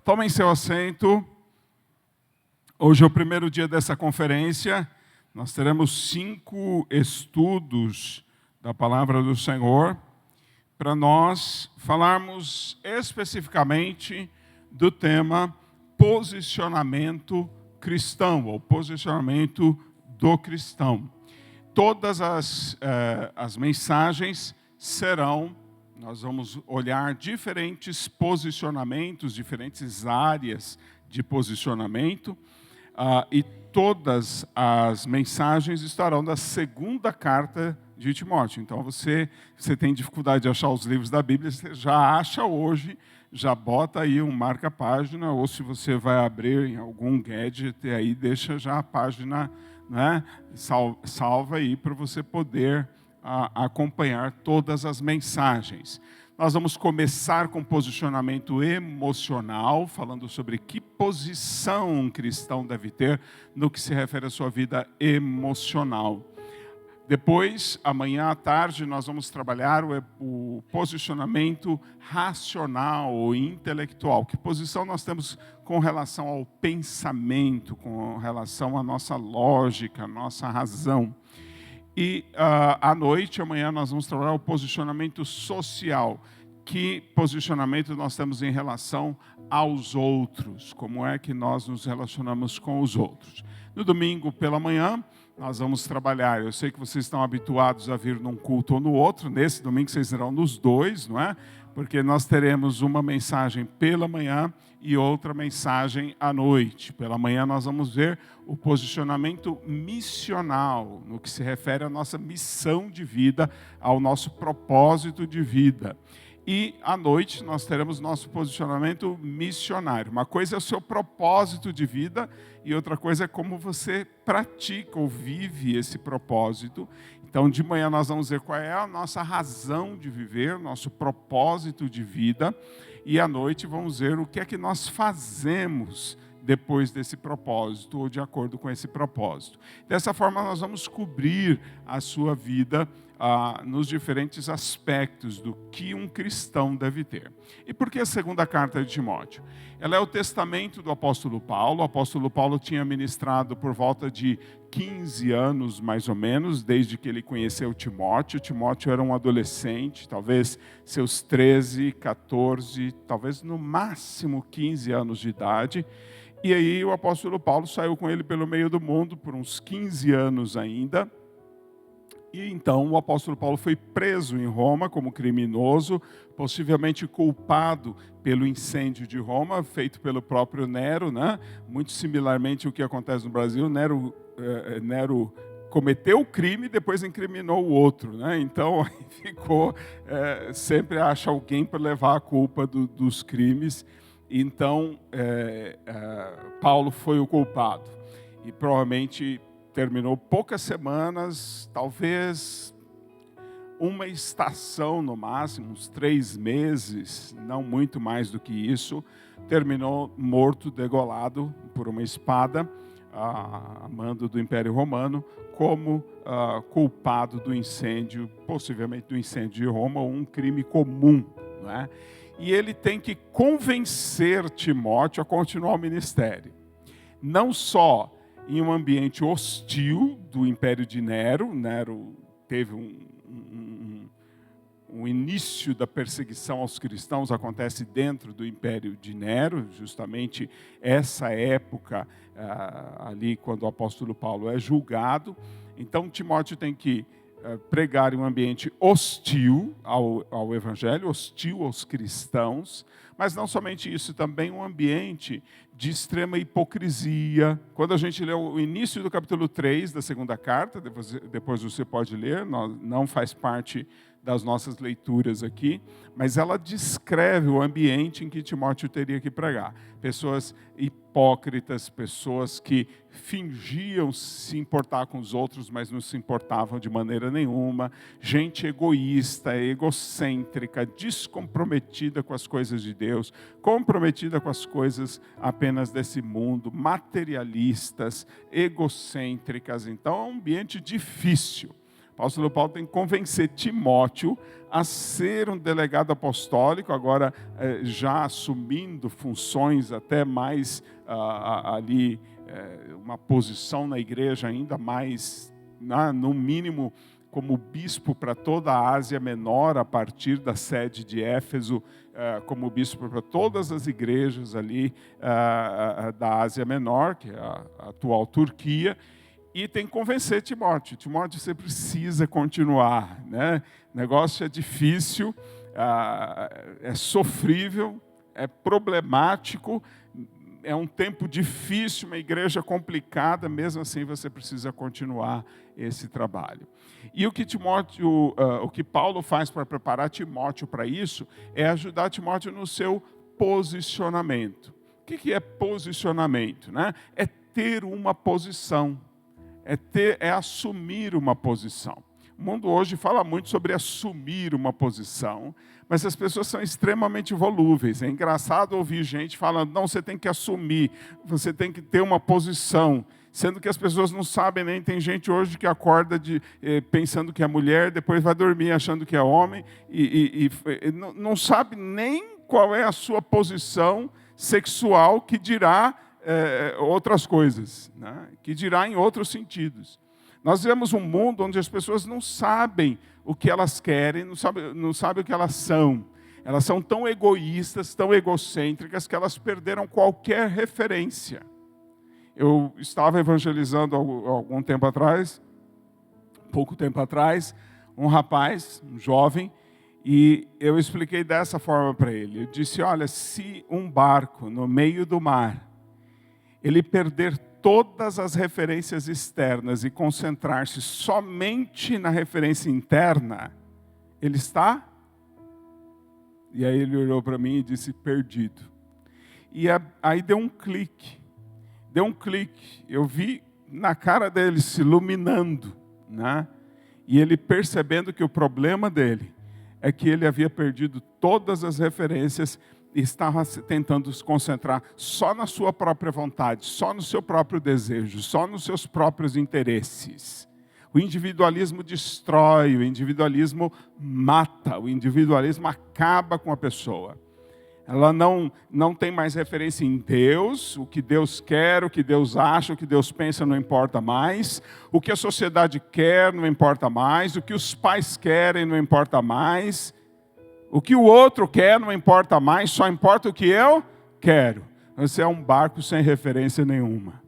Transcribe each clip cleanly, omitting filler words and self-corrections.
Tomem seu assento. Hoje é o primeiro dia dessa conferência. Nós teremos 5 estudos da Palavra do Senhor para nós falarmos especificamente do tema posicionamento cristão, ou posicionamento do cristão. Todas as mensagens serão, nós vamos olhar diferentes posicionamentos, diferentes áreas de posicionamento, e todas as mensagens estarão da segunda carta de Timóteo. Então, você tem dificuldade de achar os livros da Bíblia, você já acha hoje, já bota aí um marca-página, ou se você vai abrir em algum gadget, aí deixa já a página, né, salva aí para você poder acompanhar todas as mensagens. Nós vamos começar com posicionamento emocional, falando sobre que posição um cristão deve ter no que se refere à sua vida emocional. Depois, amanhã à tarde, nós vamos trabalhar o posicionamento racional ou intelectual. Que posição nós temos com relação ao pensamento, com relação à nossa lógica, à nossa razão. E à noite, amanhã, nós vamos trabalhar o posicionamento social. Que posicionamento nós temos em relação aos outros? Como é que nós nos relacionamos com os outros? No domingo pela manhã, nós vamos trabalhar. Eu sei que vocês estão habituados a vir num culto ou no outro. Nesse domingo vocês irão nos dois, não é? Porque nós teremos uma mensagem pela manhã e outra mensagem à noite. Pela manhã nós vamos ver o posicionamento missional, no que se refere à nossa missão de vida, ao nosso propósito de vida. E à noite nós teremos nosso posicionamento missionário. Uma coisa é o seu propósito de vida e outra coisa é como você pratica ou vive esse propósito. Então, de manhã nós vamos ver qual é a nossa razão de viver, nosso propósito de vida. E à noite vamos ver o que é que nós fazemos depois desse propósito, ou de acordo com esse propósito. Dessa forma, nós vamos cobrir a sua vida nos diferentes aspectos do que um cristão deve ter. E por que a segunda carta de Timóteo? Ela é o testamento do apóstolo Paulo. O apóstolo Paulo tinha ministrado por volta de 15 anos, mais ou menos, desde que ele conheceu Timóteo. Timóteo era um adolescente, talvez seus 13, 14, talvez no máximo 15 anos de idade. E aí o apóstolo Paulo saiu com ele pelo meio do mundo por uns 15 anos ainda. E então o apóstolo Paulo foi preso em Roma como criminoso, possivelmente culpado pelo incêndio de Roma, feito pelo próprio Nero, né? Muito similarmente ao que acontece no Brasil. Nero cometeu o crime e depois incriminou o outro, né? Então ficou, sempre acha alguém para levar a culpa dos crimes. Então Paulo foi o culpado e provavelmente terminou poucas semanas, talvez uma estação no máximo, uns 3 meses, não muito mais do que isso, terminou morto, degolado por uma espada, a mando do Império Romano, como culpado do incêndio, possivelmente do incêndio de Roma, um crime comum, não é? E ele tem que convencer Timóteo a continuar o ministério. Não só em um ambiente hostil do Império de Nero. Nero teve um início da perseguição aos cristãos, acontece dentro do Império de Nero, justamente essa época ali quando o apóstolo Paulo é julgado. Então Timóteo tem que pregar em um ambiente hostil ao Evangelho, hostil aos cristãos, mas não somente isso, também um ambiente de extrema hipocrisia. Quando a gente lê o início do capítulo 3 da segunda carta, depois você pode ler, não faz parte das nossas leituras aqui, mas ela descreve o ambiente em que Timóteo teria que pregar. Pessoas hipócritas, pessoas que fingiam se importar com os outros, mas não se importavam de maneira nenhuma, gente egoísta, egocêntrica, descomprometida com as coisas de Deus, comprometida com as coisas apenas desse mundo, materialistas, egocêntricas. Então é um ambiente difícil. O apóstolo Paulo tem que convencer Timóteo a ser um delegado apostólico, agora já assumindo funções até mais ali, uma posição na igreja ainda mais, no mínimo, como bispo para toda a Ásia Menor, a partir da sede de Éfeso, como bispo para todas as igrejas ali da Ásia Menor, que é a atual Turquia, e tem que convencer Timóteo. Timóteo, você precisa continuar, né? O negócio é difícil, é sofrível, é problemático, é um tempo difícil, uma igreja complicada, mesmo assim você precisa continuar esse trabalho. E o que Paulo faz para preparar Timóteo para isso, é ajudar Timóteo no seu posicionamento. O que é posicionamento, né? É ter uma posição. É assumir uma posição. O mundo hoje fala muito sobre assumir uma posição, mas as pessoas são extremamente volúveis. É engraçado ouvir gente falando, não, você tem que assumir, você tem que ter uma posição, sendo que as pessoas não sabem nem, tem gente hoje que acorda pensando que é mulher, depois vai dormir achando que é homem, e não sabe nem qual é a sua posição sexual, que dirá outras coisas, né? Que dirá em outros sentidos. Nós vivemos um mundo onde as pessoas não sabem o que elas querem, não sabem o que elas são. Elas são tão egoístas, tão egocêntricas, que elas perderam qualquer referência. Eu estava evangelizando algum tempo atrás, pouco tempo atrás, um rapaz, um jovem, e eu expliquei dessa forma para ele. Eu disse, olha, se um barco no meio do mar, ele perder todas as referências externas e concentrar-se somente na referência interna, ele está? E aí ele olhou para mim e disse, perdido. E aí deu um clique. Eu vi na cara dele se iluminando, né? E ele percebendo que o problema dele é que ele havia perdido todas as referências e estava tentando se concentrar só na sua própria vontade, só no seu próprio desejo, só nos seus próprios interesses. O individualismo destrói, o individualismo mata, o individualismo acaba com a pessoa. Ela não tem mais referência em Deus, o que Deus quer, o que Deus acha, o que Deus pensa não importa mais, o que a sociedade quer não importa mais, o que os pais querem não importa mais, o que o outro quer não importa mais, só importa o que eu quero. Você é um barco sem referência nenhuma.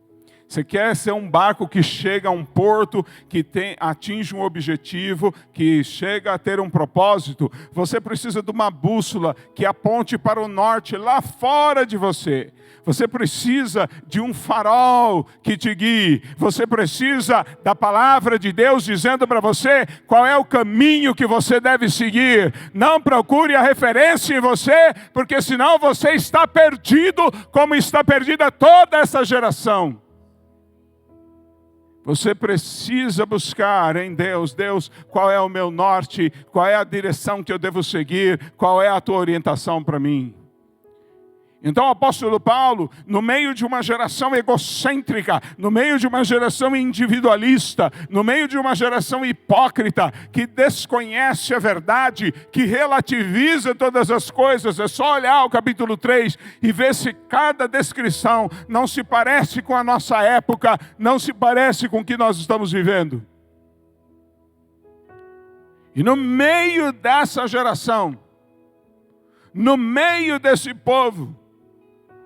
Você quer ser um barco que chega a um porto, que atinge um objetivo, que chega a ter um propósito. Você precisa de uma bússola que aponte para o norte, lá fora de você. Você precisa de um farol que te guie. Você precisa da palavra de Deus dizendo para você qual é o caminho que você deve seguir. Não procure a referência em você, porque senão você está perdido, como está perdida toda essa geração. Você precisa buscar em Deus, qual é o meu norte, qual é a direção que eu devo seguir, qual é a tua orientação para mim. Então o apóstolo Paulo, no meio de uma geração egocêntrica, no meio de uma geração individualista, no meio de uma geração hipócrita, que desconhece a verdade, que relativiza todas as coisas, é só olhar o capítulo 3 e ver se cada descrição não se parece com a nossa época, não se parece com o que nós estamos vivendo. E no meio dessa geração, no meio desse povo,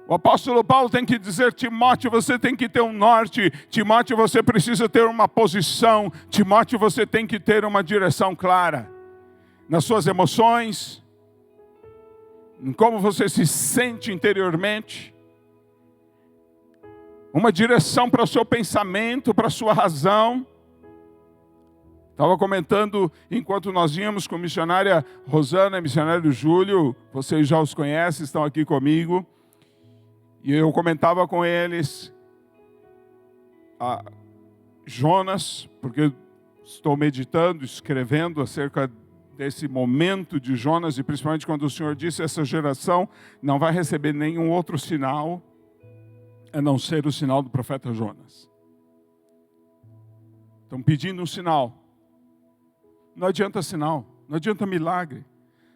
o apóstolo Paulo tem que dizer, Timóteo, você tem que ter um norte. Timóteo, você precisa ter uma posição. Timóteo, você tem que ter uma direção clara. Nas suas emoções, em como você se sente interiormente. Uma direção para o seu pensamento, para a sua razão. Estava comentando, enquanto nós íamos com a missionária Rosana e missionário Júlio, vocês já os conhecem, estão aqui comigo. E eu comentava com eles, Jonas, porque estou meditando, escrevendo acerca desse momento de Jonas, e principalmente quando o Senhor disse, essa geração não vai receber nenhum outro sinal, a não ser o sinal do profeta Jonas. Estão pedindo um sinal. Não adianta sinal, não adianta milagre.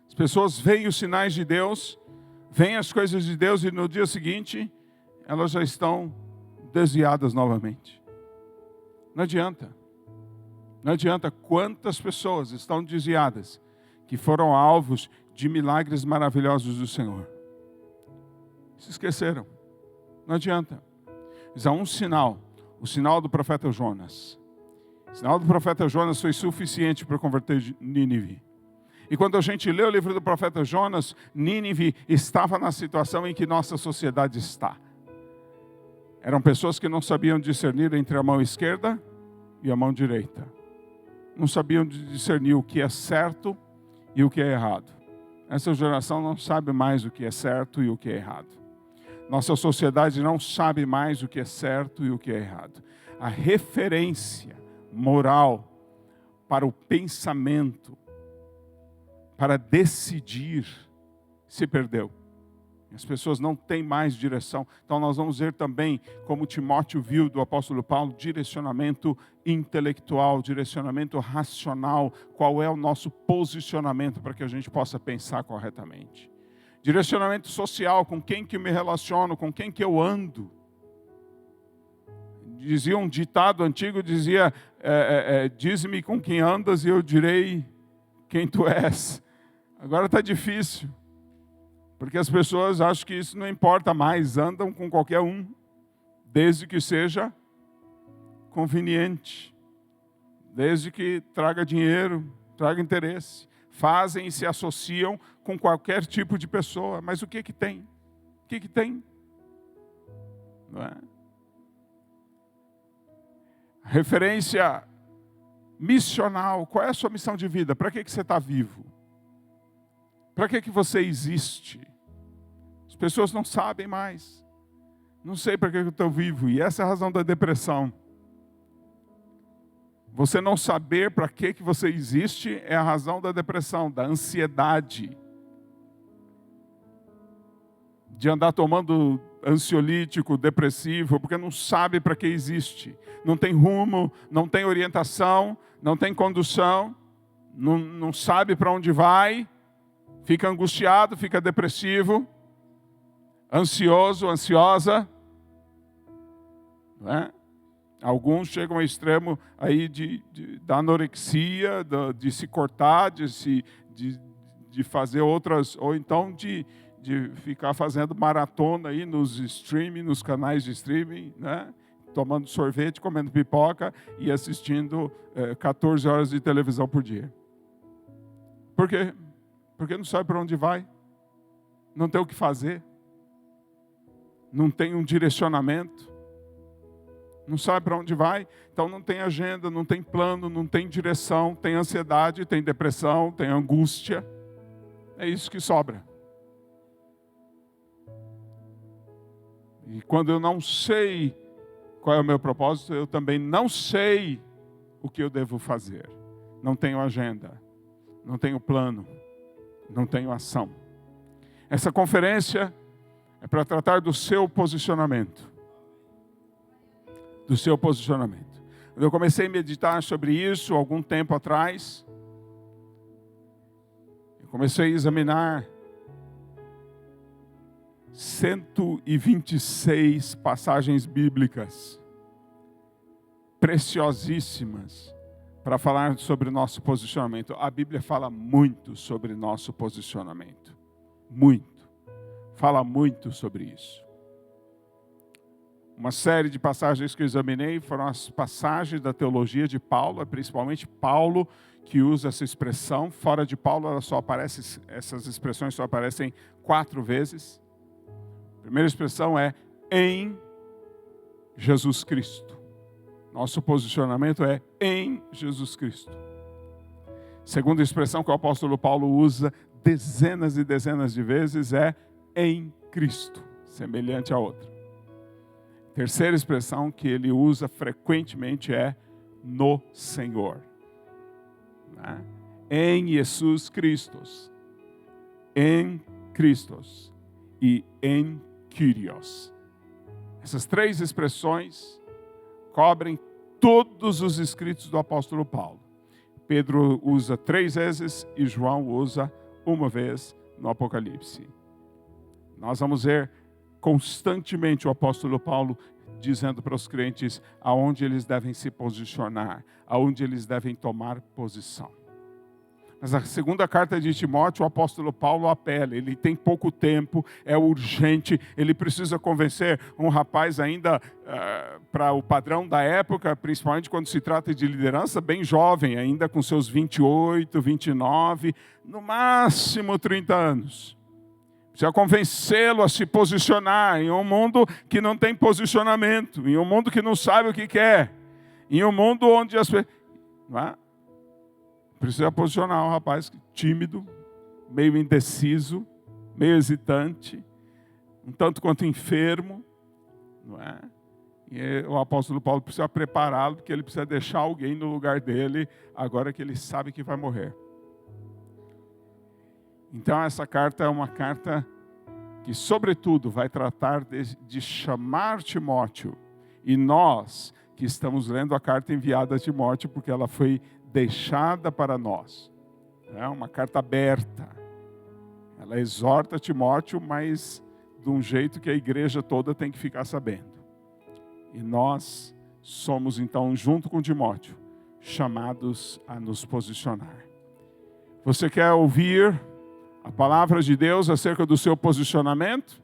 As pessoas veem os sinais de Deus, veem as coisas de Deus e no dia seguinte elas já estão desviadas novamente. Não adianta. Não adianta quantas pessoas estão desviadas que foram alvos de milagres maravilhosos do Senhor. Se esqueceram. Não adianta. Mas há um sinal, o sinal do profeta Jonas. O sinal do profeta Jonas foi suficiente para converter Nínive. E quando a gente lê o livro do profeta Jonas, Nínive estava na situação em que nossa sociedade está. Eram pessoas que não sabiam discernir entre a mão esquerda e a mão direita. Não sabiam discernir o que é certo e o que é errado. Essa geração não sabe mais o que é certo e o que é errado. Nossa sociedade não sabe mais o que é certo e o que é errado. A referência moral para o pensamento, para decidir, se perdeu. As pessoas não têm mais direção. Então nós vamos ver também, como Timóteo viu do apóstolo Paulo, direcionamento intelectual, direcionamento racional. Qual é o nosso posicionamento para que a gente possa pensar corretamente? Direcionamento social, com quem que eu me relaciono, com quem que eu ando. Dizia um ditado antigo, dizia, diz-me com quem andas e eu direi quem tu és. Agora está difícil. Porque as pessoas acham que isso não importa mais, andam com qualquer um, desde que seja conveniente, desde que traga dinheiro, traga interesse. Fazem e se associam com qualquer tipo de pessoa. Mas o que que tem? O que que tem? Não é? Referência missional. Qual é a sua missão de vida? Para que você está vivo? Para que você existe? As pessoas não sabem mais. Não sei para que eu estou vivo. E essa é a razão da depressão. Você não saber para que você existe é a razão da depressão, da ansiedade. De andar tomando ansiolítico, depressivo, porque não sabe para que existe. Não tem rumo, não tem orientação, não tem condução, não sabe para onde vai, fica angustiado, fica depressivo, ansioso, ansiosa. Não é? Alguns chegam ao extremo aí da anorexia, de se cortar, de fazer outras, ou então de ficar fazendo maratona aí nos streaming, nos canais de streaming, né? Tomando sorvete, comendo pipoca e assistindo 14 horas de televisão por dia. Por quê? Porque não sabe para onde vai, não tem o que fazer, não tem um direcionamento. Não sabe para onde vai, então não tem agenda, não tem plano, não tem direção, tem ansiedade, tem depressão, tem angústia. É isso que sobra. E quando eu não sei qual é o meu propósito, eu também não sei o que eu devo fazer. Não tenho agenda, não tenho plano, não tenho ação. Essa conferência é para tratar do seu posicionamento. Do seu posicionamento. Eu comecei a meditar sobre isso algum tempo atrás. Eu comecei a examinar 126 passagens bíblicas preciosíssimas para falar sobre o nosso posicionamento. A Bíblia fala muito sobre nosso posicionamento. Muito. Fala muito sobre isso. Uma série de passagens que eu examinei foram as passagens da teologia de Paulo, principalmente Paulo que usa essa expressão. Fora de Paulo, essas expressões só aparecem 4 vezes. A primeira expressão é em Jesus Cristo. Nosso posicionamento é em Jesus Cristo. Segunda expressão que o apóstolo Paulo usa dezenas e dezenas de vezes é em Cristo, semelhante a outra. Terceira expressão que ele usa frequentemente é no Senhor. Né? Em Jesus Cristo. Em Cristo. E em Kyrios. Essas 3 expressões cobrem todos os escritos do apóstolo Paulo. Pedro usa 3 vezes e João usa uma vez no Apocalipse. Nós vamos ver constantemente o apóstolo Paulo dizendo para os crentes aonde eles devem se posicionar, aonde eles devem tomar posição. Mas a segunda carta de Timóteo, o apóstolo Paulo apela, ele tem pouco tempo, é urgente, ele precisa convencer um rapaz ainda para o padrão da época, principalmente quando se trata de liderança, bem jovem, ainda com seus 28, 29, no máximo 30 anos. Precisa convencê-lo a se posicionar em um mundo que não tem posicionamento, em um mundo que não sabe o que quer, em um mundo onde as pessoas... Não é? Precisa posicionar um rapaz tímido, meio indeciso, meio hesitante, um tanto quanto enfermo, não é? E o apóstolo Paulo precisa prepará-lo, porque ele precisa deixar alguém no lugar dele, agora que ele sabe que vai morrer. Então essa carta é uma carta que, sobretudo, vai tratar de chamar Timóteo. E nós, que estamos lendo a carta enviada a Timóteo, porque ela foi deixada para nós. É uma carta aberta. Ela exorta Timóteo, mas de um jeito que a igreja toda tem que ficar sabendo. E nós somos, então, junto com Timóteo, chamados a nos posicionar. Você quer ouvir a palavra de Deus acerca do seu posicionamento?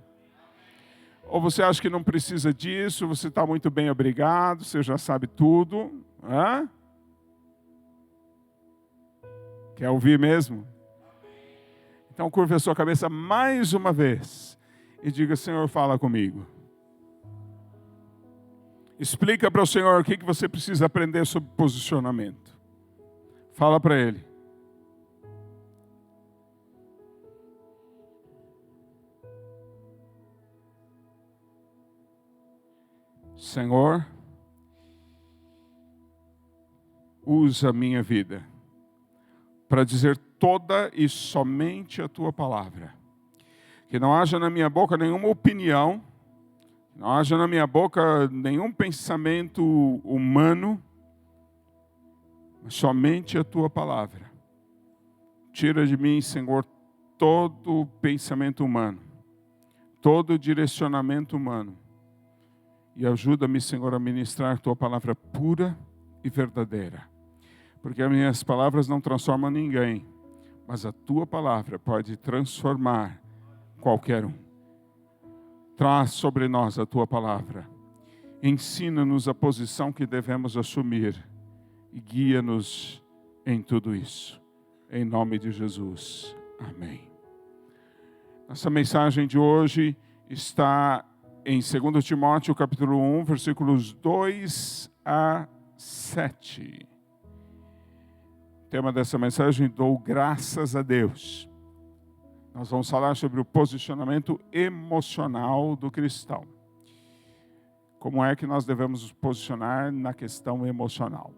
Ou você acha que não precisa disso, você está muito bem, obrigado, você já sabe tudo? Hã? Quer ouvir mesmo? Então curva a sua cabeça mais uma vez e diga: Senhor, fala comigo. Explica para o Senhor o que você precisa aprender sobre posicionamento. Fala para Ele. Senhor, usa a minha vida para dizer toda e somente a Tua palavra. Que não haja na minha boca nenhuma opinião, não haja na minha boca nenhum pensamento humano, mas somente a Tua palavra. Tira de mim, Senhor, todo pensamento humano, todo direcionamento humano, e ajuda-me, Senhor, a ministrar Tua palavra pura e verdadeira. Porque as minhas palavras não transformam ninguém, mas a Tua palavra pode transformar qualquer um. Traz sobre nós a Tua palavra. Ensina-nos a posição que devemos assumir e guia-nos em tudo isso. Em nome de Jesus. Amém. Nossa mensagem de hoje está em 2 Timóteo, capítulo 1, versículos 2 a 7. O tema dessa mensagem: dou graças a Deus. Nós vamos falar sobre o posicionamento emocional do cristão. Como é que nós devemos nos posicionar na questão emocional?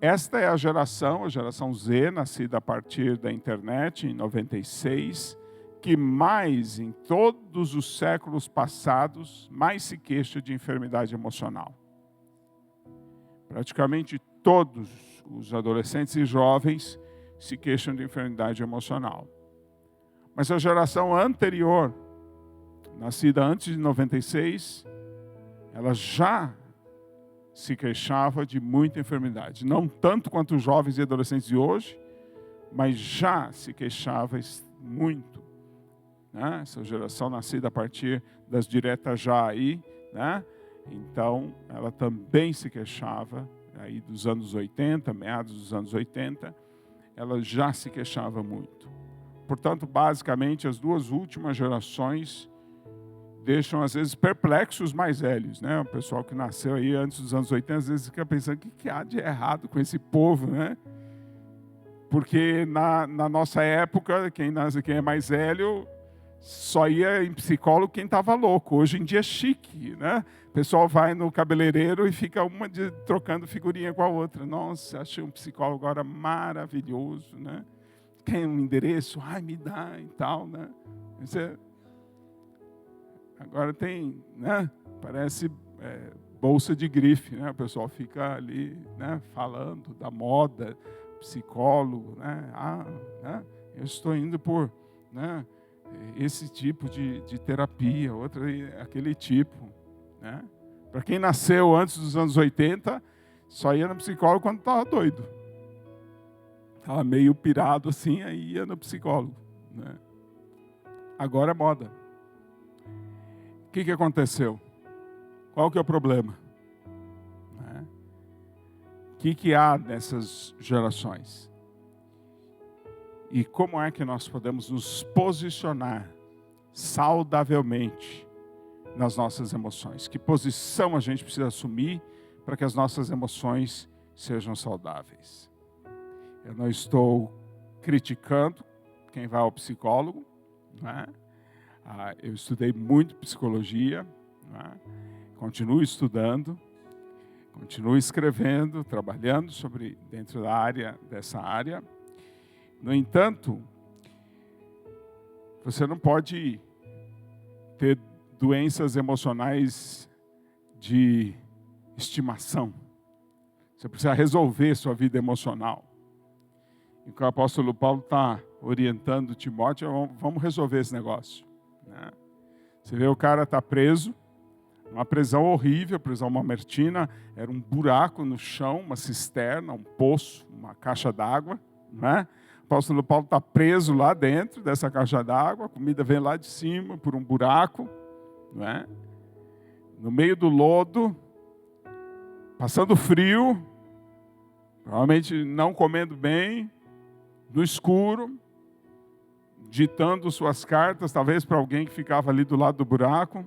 Esta é a geração Z, nascida a partir da internet, em 96, que mais, em todos os séculos passados, mais se queixa de enfermidade emocional. Praticamente todos os adolescentes e jovens se queixam de enfermidade emocional. Mas a geração anterior, nascida antes de 96, ela já se queixava de muita enfermidade. Não tanto quanto os jovens e adolescentes de hoje, mas já se queixava muito. Né? Essa geração nascida a partir das diretas já aí, né? Então ela também se queixava, aí dos anos 80, meados dos anos 80, ela já se queixava muito. Portanto, basicamente, as duas últimas gerações deixam, às vezes, perplexos os mais velhos, né? O pessoal que nasceu aí antes dos anos 80, às vezes fica pensando: o que há de errado com esse povo, né? Porque na nossa época, quem é mais velho, só ia em psicólogo quem estava louco. Hoje em dia é chique, né? O pessoal vai no cabeleireiro e fica trocando figurinha com a outra. Nossa, achei um psicólogo agora maravilhoso, né? Quer um endereço? Ai, me dá e tal, né? Agora tem, né? Parece bolsa de grife, né? O pessoal fica ali, né? Falando da moda, psicólogo, né? Né? Eu estou indo por, né, esse tipo de terapia, outro aquele tipo, né? Para quem nasceu antes dos anos 80, só ia no psicólogo quando estava doido. Estava meio pirado assim, aí ia no psicólogo, né? Agora é moda. O que aconteceu? Qual que é o problema? Né? O que há nessas gerações? E como é que nós podemos nos posicionar saudavelmente nas nossas emoções? Que posição a gente precisa assumir para que as nossas emoções sejam saudáveis? Eu não estou criticando quem vai ao psicólogo, né? Eu estudei muito psicologia, né? Continuo estudando, continuo escrevendo, trabalhando dentro dessa área. No entanto, você não pode ter doenças emocionais de estimação. Você precisa resolver sua vida emocional. E o apóstolo Paulo está orientando Timóteo, vamos resolver esse negócio. Né? Você vê, o cara está preso, uma prisão horrível, prisão Mamertina, era um buraco no chão, uma cisterna, um poço, uma caixa d'água, né? O apóstolo Paulo está preso lá dentro dessa caixa d'água, a comida vem lá de cima por um buraco, né? No meio do lodo, passando frio, provavelmente não comendo bem, no escuro, ditando suas cartas, talvez para alguém que ficava ali do lado do buraco.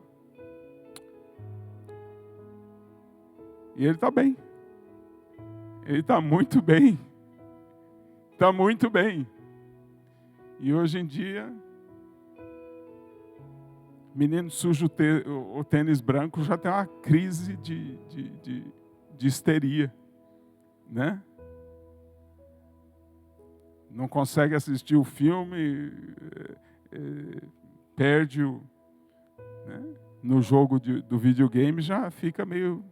E ele está bem. Ele está muito bem. Está muito bem. E hoje em dia, menino suja o tênis branco já tem uma crise de histeria, né? Não consegue assistir o filme, perde né? No jogo do videogame, já fica meio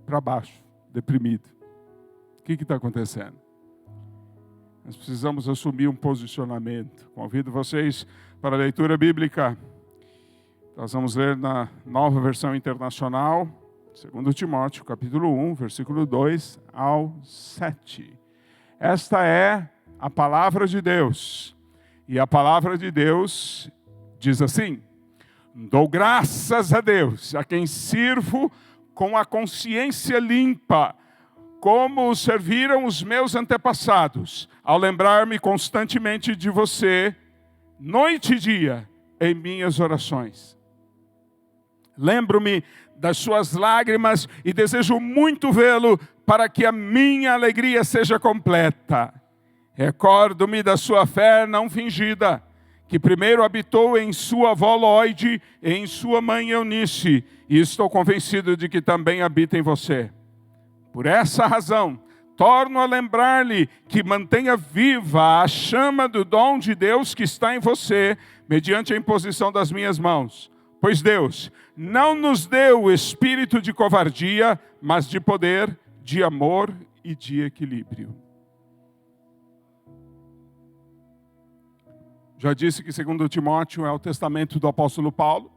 para baixo, deprimido. O que está acontecendo? Nós precisamos assumir um posicionamento. Convido vocês para a leitura bíblica. Nós vamos ler na Nova Versão Internacional, 2 Timóteo, capítulo 1, versículo 2 ao 7. Esta é a palavra de Deus. E a palavra de Deus diz assim: dou graças a Deus, a quem sirvo com a consciência limpa, como o serviram os meus antepassados, ao lembrar-me constantemente de você, noite e dia, em minhas orações. Lembro-me das suas lágrimas e desejo muito vê-lo, para que a minha alegria seja completa. Recordo-me da sua fé não fingida, que primeiro habitou em sua avó Lóide e em sua mãe Eunice, e estou convencido de que também habita em você. Por essa razão, torno a lembrar-lhe que mantenha viva a chama do dom de Deus que está em você, mediante a imposição das minhas mãos. Pois Deus não nos deu o espírito de covardia, mas de poder, de amor e de equilíbrio. Já disse que 2 Timóteo é o testamento do apóstolo Paulo.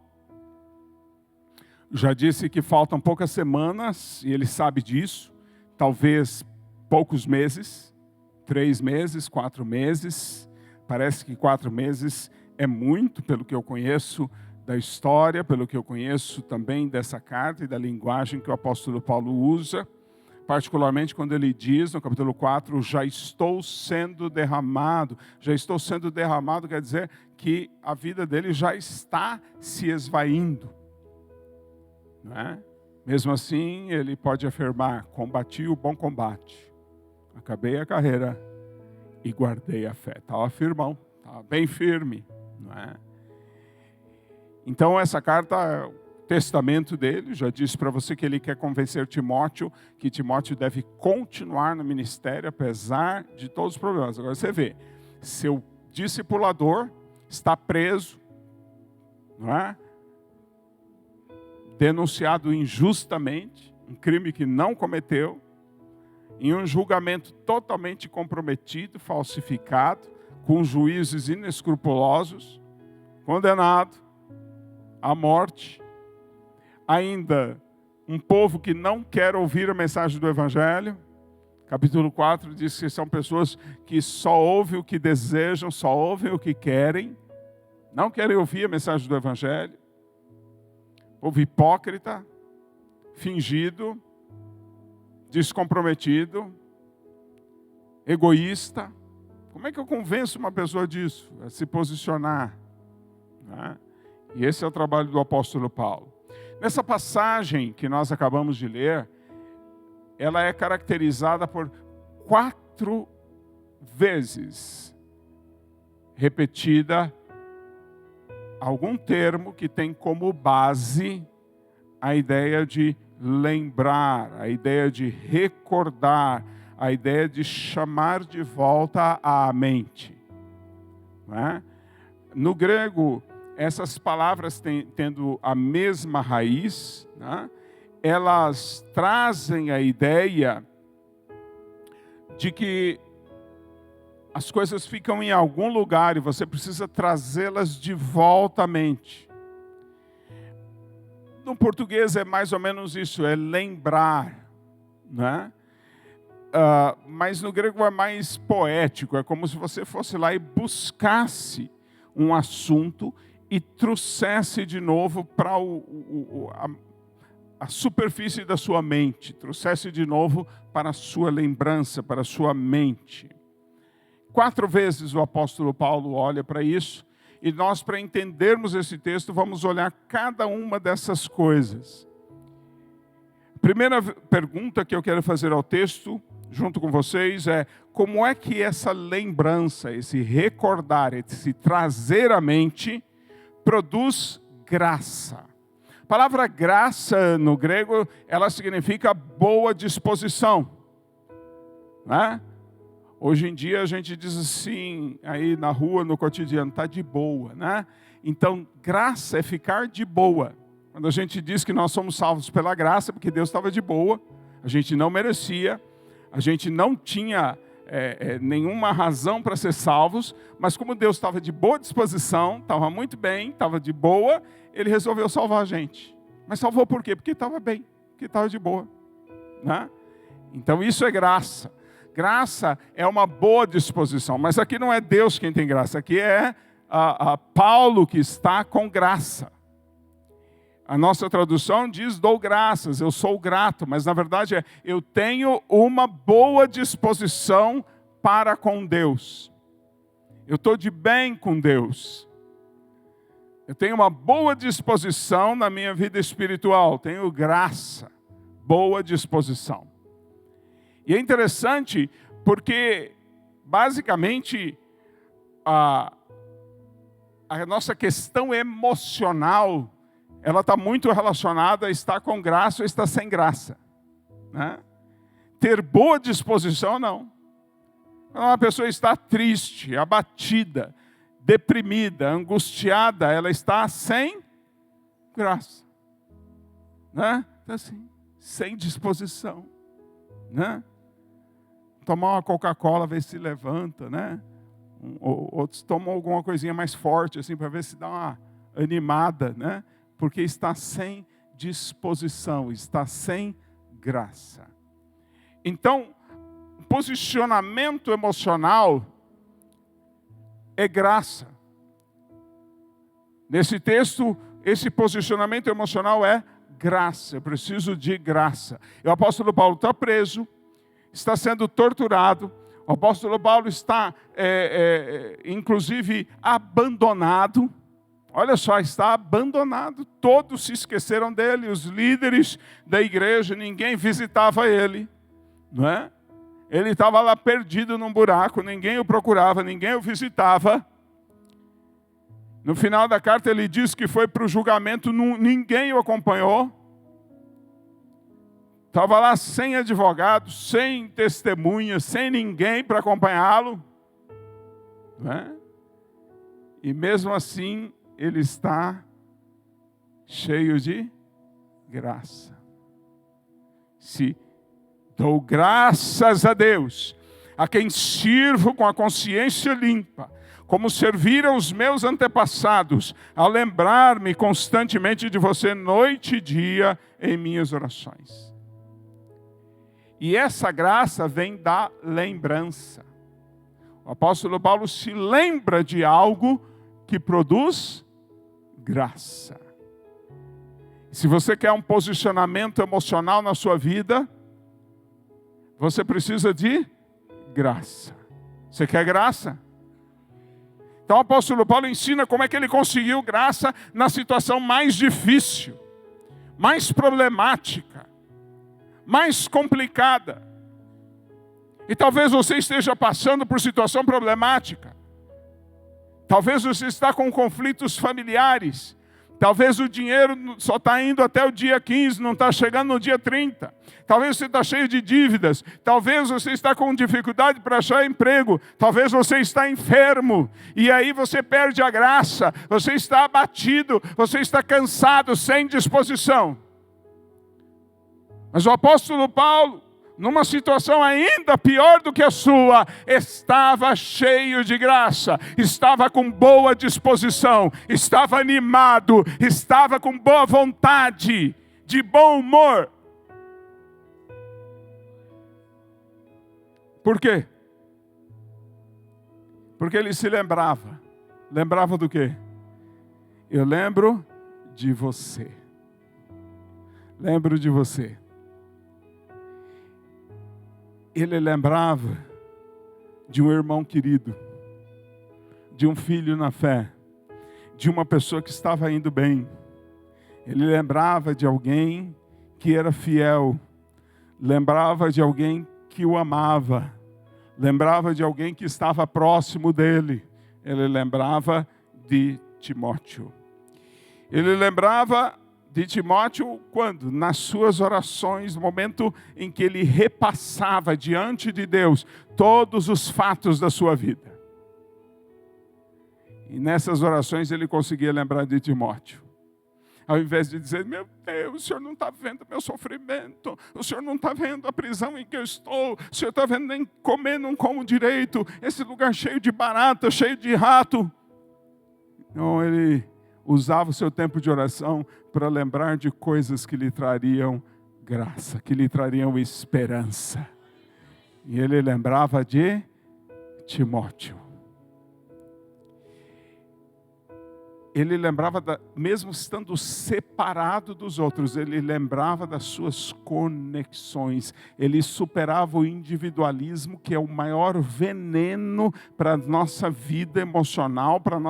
Já disse que faltam poucas semanas, e ele sabe disso. Talvez poucos meses, 3 meses, 4 meses. Parece que 4 meses é muito, pelo que eu conheço da história, pelo que eu conheço também dessa carta e da linguagem que o apóstolo Paulo usa. Particularmente quando ele diz, no capítulo 4, já estou sendo derramado. Já estou sendo derramado quer dizer que a vida dele já está se esvaindo. Não é? Mesmo assim, ele pode afirmar, combati o bom combate, acabei a carreira e guardei a fé. Estava firmão, estava bem firme. Não é? Então essa carta, testamento dele, já disse para você que ele quer convencer Timóteo, que Timóteo deve continuar no ministério, apesar de todos os problemas. Agora você vê, seu discipulador está preso, não é? Denunciado injustamente, um crime que não cometeu, em um julgamento totalmente comprometido, falsificado, com juízes inescrupulosos, condenado à morte. Ainda um povo que não quer ouvir a mensagem do Evangelho. Capítulo 4 diz que são pessoas que só ouvem o que desejam, só ouvem o que querem, não querem ouvir a mensagem do Evangelho. Povo hipócrita, fingido, descomprometido, egoísta. Como é que eu convenço uma pessoa disso? A se posicionar, né? E esse é o trabalho do apóstolo Paulo. Nessa passagem que nós acabamos de ler, ela é caracterizada por 4 vezes repetida algum termo que tem como base a ideia de lembrar, a ideia de recordar, a ideia de chamar de volta à mente, né? No grego, essas palavras tendo a mesma raiz, né? Elas trazem a ideia de que as coisas ficam em algum lugar e você precisa trazê-las de volta à mente. No português é mais ou menos isso, é lembrar, né? Mas no grego é mais poético, é como se você fosse lá e buscasse um assunto e trouxesse de novo para a superfície da sua mente, trouxesse de novo para a sua lembrança, para a sua mente. 4 vezes o apóstolo Paulo olha para isso, e nós, para entendermos esse texto, vamos olhar cada uma dessas coisas. A primeira pergunta que eu quero fazer ao texto, junto com vocês, é: como é que essa lembrança, esse recordar, esse trazer à mente, produz graça? A palavra graça no grego, ela significa boa disposição, né? Hoje em dia a gente diz assim, aí na rua, no cotidiano, está de boa, né? Então, graça é ficar de boa. Quando a gente diz que nós somos salvos pela graça, porque Deus estava de boa, a gente não merecia, a gente não tinha nenhuma razão para ser salvos, mas como Deus estava de boa disposição, estava muito bem, estava de boa, Ele resolveu salvar a gente. Mas salvou por quê? Porque estava bem, porque estava de boa, né? Então isso é graça. Graça é uma boa disposição, mas aqui não é Deus quem tem graça, aqui é Paulo que está com graça. A nossa tradução diz: dou graças, eu sou grato, mas na verdade é: eu tenho uma boa disposição para com Deus. Eu estou de bem com Deus. Eu tenho uma boa disposição na minha vida espiritual, tenho graça, boa disposição. E é interessante porque, basicamente, a nossa questão emocional, ela está muito relacionada a estar com graça ou estar sem graça, né? Ter boa disposição, não. Quando uma pessoa está triste, abatida, deprimida, angustiada, ela está sem graça, né? Está assim, sem disposição, né? Tomar uma Coca-Cola, ver se levanta, né? Outros tomam alguma coisinha mais forte, assim, para ver se dá uma animada, né? Porque está sem disposição, está sem graça. Então, posicionamento emocional é graça. Nesse texto, esse posicionamento emocional é graça. Eu preciso de graça. O apóstolo Paulo está preso, está sendo torturado. O apóstolo Paulo está, inclusive, abandonado. Olha só, está abandonado. Todos se esqueceram dele, os líderes da igreja, ninguém visitava ele, não é? Ele estava lá perdido num buraco, ninguém o procurava, ninguém o visitava. No final da carta ele diz que foi para o julgamento, ninguém o acompanhou. Estava lá sem advogado, sem testemunha, sem ninguém para acompanhá-lo, não é? E mesmo assim ele está cheio de graça. Se Dou graças a Deus, a quem sirvo com a consciência limpa, como serviram os meus antepassados, a lembrar-me constantemente de você noite e dia em minhas orações. E essa graça vem da lembrança. O apóstolo Paulo se lembra de algo que produz graça. Se você quer um posicionamento emocional na sua vida, você precisa de graça. Você quer graça? Então o apóstolo Paulo ensina como é que ele conseguiu graça na situação mais difícil, mais problemática, mais complicada. E talvez você esteja passando por situação problemática. Talvez você está com conflitos familiares. Talvez o dinheiro só está indo até o dia 15, não está chegando no dia 30. Talvez você está cheio de dívidas. Talvez você está com dificuldade para achar emprego. Talvez você está enfermo. E aí você perde a graça. Você está abatido. Você está cansado, sem disposição. Mas o apóstolo Paulo, numa situação ainda pior do que a sua, estava cheio de graça, estava com boa disposição, estava animado, estava com boa vontade, de bom humor. Por quê? Porque ele se lembrava. Lembrava do quê? Eu lembro de você. Lembro de você. Ele lembrava de um irmão querido, de um filho na fé, de uma pessoa que estava indo bem. Ele lembrava de alguém que era fiel, lembrava de alguém que o amava, lembrava de alguém que estava próximo dele. Ele lembrava de Timóteo. Ele lembrava de Timóteo quando? Nas suas orações, no momento em que ele repassava diante de Deus todos os fatos da sua vida. E nessas orações ele conseguia lembrar de Timóteo. Ao invés de dizer, meu Deus, o Senhor não está vendo meu sofrimento, o Senhor não está vendo a prisão em que eu estou, o Senhor está vendo nem comer, não como direito, esse lugar cheio de barata, cheio de rato. Então ele usava o seu tempo de oração para lembrar de coisas que lhe trariam graça, que lhe trariam esperança. E ele lembrava de Timóteo. Ele lembrava, mesmo estando separado dos outros, ele lembrava das suas conexões. Ele superava o individualismo, que é o maior veneno para a nossa vida emocional, para a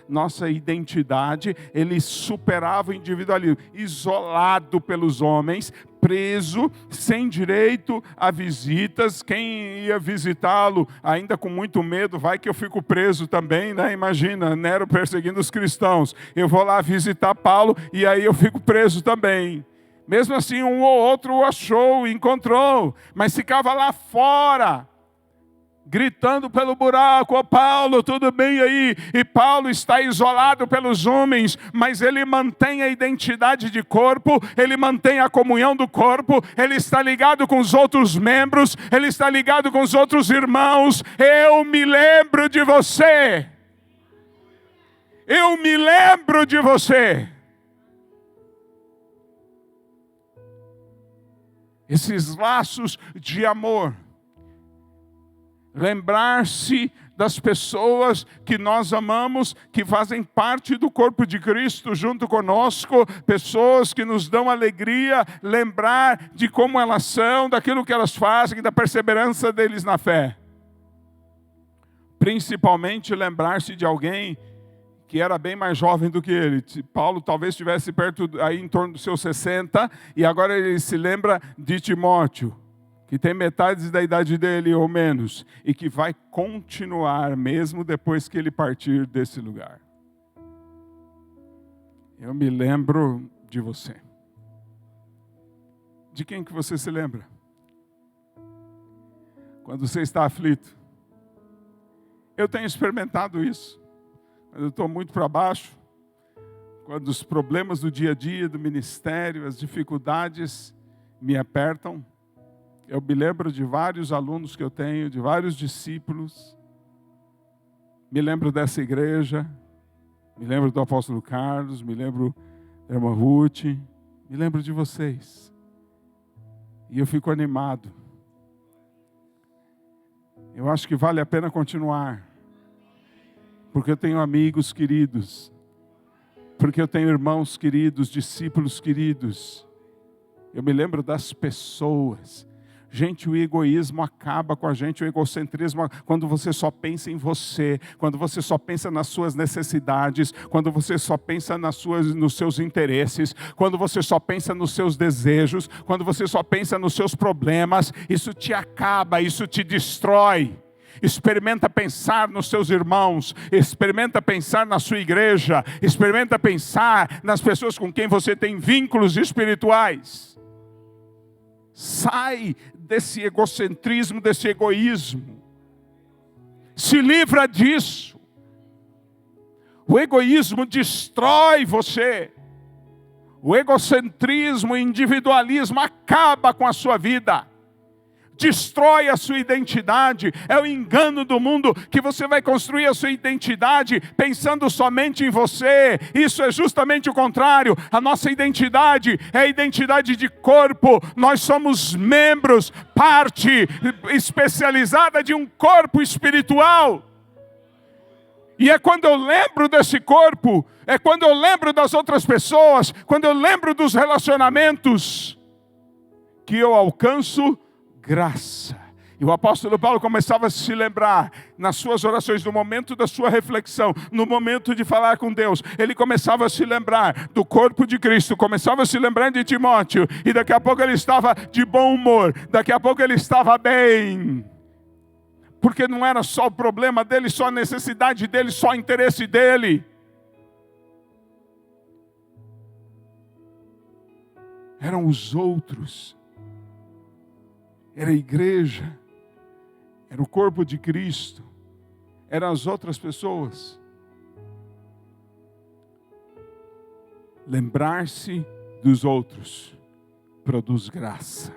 nossa identidade. Ele superava o individualismo, isolado pelos homens, preso, sem direito a visitas. Quem ia visitá-lo, ainda com muito medo, vai que eu fico preso também, né? Imagina, Nero perseguindo os cristãos. Eu vou lá visitar Paulo e aí eu fico preso também. Mesmo assim, um ou outro o achou, encontrou, mas ficava lá fora, gritando pelo buraco, ô Paulo, tudo bem aí? E Paulo está isolado pelos homens, mas ele mantém a identidade de corpo, ele mantém a comunhão do corpo, ele está ligado com os outros membros, ele está ligado com os outros irmãos. Eu me lembro de você. Eu me lembro de você. Esses laços de amor. Lembrar-se das pessoas que nós amamos, que fazem parte do corpo de Cristo junto conosco, pessoas que nos dão alegria, lembrar de como elas são, daquilo que elas fazem, da perseverança deles na fé. Principalmente lembrar-se de alguém que era bem mais jovem do que ele. Paulo talvez estivesse perto, aí em torno dos seus 60, e agora ele se lembra de Timóteo, que tem metade da idade dele ou menos, e que vai continuar mesmo depois que ele partir desse lugar. Eu me lembro de você. De quem que você se lembra? Quando você está aflito. Eu tenho experimentado isso. Quando eu estou muito para baixo, quando os problemas do dia a dia, do ministério, as dificuldades me apertam, Eu me lembro de vários alunos que eu tenho, de vários discípulos. Me lembro dessa igreja, me lembro do apóstolo Carlos, me lembro da irmã Ruth, me lembro de vocês. E eu fico animado. Eu acho que vale a pena continuar. Porque eu tenho amigos queridos. Porque eu tenho irmãos queridos, discípulos queridos. Eu me lembro das pessoas. Gente, o egoísmo acaba com a gente, o egocentrismo, quando você só pensa em você, quando você só pensa nas suas necessidades, quando você só pensa nos seus interesses, quando você só pensa nos seus desejos, quando você só pensa nos seus problemas, isso te acaba, isso te destrói. Experimenta pensar nos seus irmãos, experimenta pensar na sua igreja, experimenta pensar nas pessoas com quem você tem vínculos espirituais. Sai desse egocentrismo, desse egoísmo. Se livra disso. O egoísmo destrói você. O egocentrismo, o individualismo acaba com a sua vida. Destrói a sua identidade. É o engano do mundo que você vai construir a sua identidade pensando somente em você. Isso é justamente o contrário. A nossa identidade é a identidade de corpo. Nós somos membros, parte especializada de um corpo espiritual. E é quando eu lembro desse corpo, é quando eu lembro das outras pessoas, quando eu lembro dos relacionamentos, que eu alcanço graça. E o apóstolo Paulo começava a se lembrar, nas suas orações, no momento da sua reflexão, no momento de falar com Deus, ele começava a se lembrar do corpo de Cristo, começava a se lembrar de Timóteo, e daqui a pouco ele estava de bom humor, daqui a pouco ele estava bem, porque não era só o problema dele, só a necessidade dele, só o interesse dele. Eram os outros. Era a igreja, era o corpo de Cristo, eram as outras pessoas. Lembrar-se dos outros produz graça.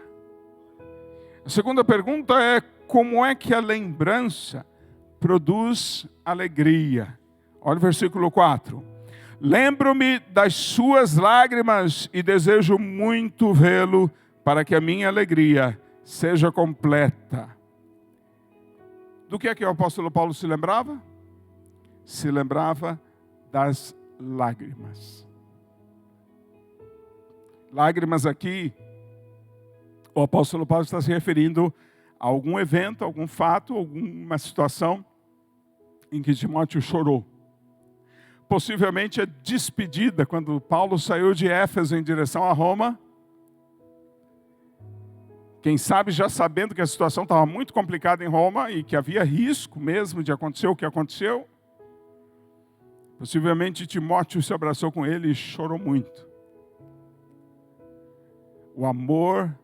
A segunda pergunta é: como é que a lembrança produz alegria? Olha o versículo 4. Lembro-me das suas lágrimas e desejo muito vê-lo, para que a minha alegria seja completa. Do que é que o apóstolo Paulo se lembrava? Se lembrava das lágrimas. Lágrimas aqui, o apóstolo Paulo está se referindo a algum evento, algum fato, alguma situação em que Timóteo chorou. Possivelmente a despedida, quando Paulo saiu de Éfeso em direção a Roma. Quem sabe já sabendo que a situação estava muito complicada em Roma e que havia risco mesmo de acontecer o que aconteceu. Possivelmente Timóteo se abraçou com ele e chorou muito. O amor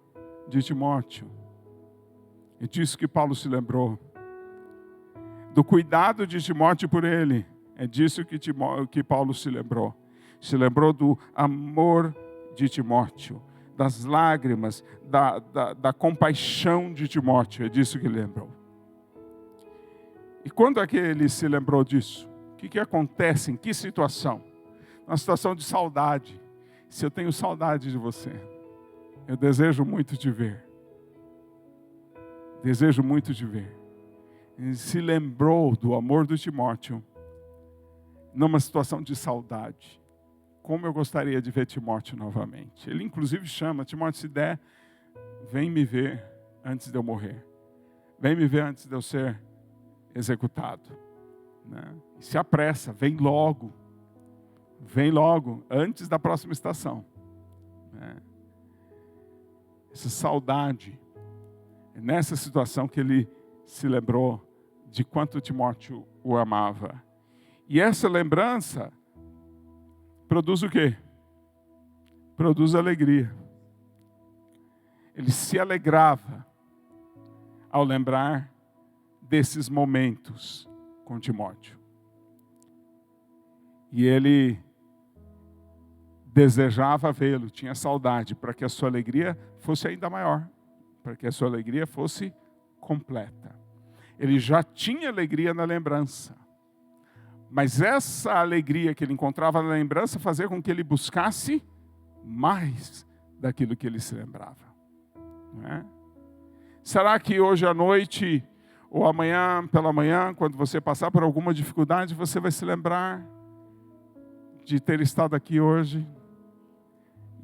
de Timóteo. E disso que Paulo se lembrou. Do cuidado de Timóteo por ele. É disso que Paulo se lembrou. Se lembrou do amor de Timóteo. Das lágrimas, da compaixão de Timóteo. É disso que ele lembrou. E quando é que ele se lembrou disso? O que acontece? Em que situação? Uma situação de saudade. Se eu tenho saudade de você, eu desejo muito te ver. Desejo muito te ver. Ele se lembrou do amor do Timóteo numa situação de saudade. Como eu gostaria de ver Timóteo novamente. Ele inclusive chama: Timóteo, se der, vem me ver antes de eu morrer. Vem me ver antes de eu ser executado. Né? E se apressa, vem logo. Vem logo, antes da próxima estação. Né? Essa saudade. É nessa situação que ele se lembrou de quanto Timóteo o amava. E essa lembrança produz o quê? Produz alegria. Ele se alegrava ao lembrar desses momentos com Timóteo. E ele desejava vê-lo, tinha saudade, para que a sua alegria fosse ainda maior. para que a sua alegria fosse completa. Ele já tinha alegria na lembrança. Mas essa alegria que ele encontrava na lembrança fazia com que ele buscasse mais daquilo que ele se lembrava. Não é? Será que hoje à noite, ou amanhã pela manhã, quando você passar por alguma dificuldade, você vai se lembrar de ter estado aqui hoje,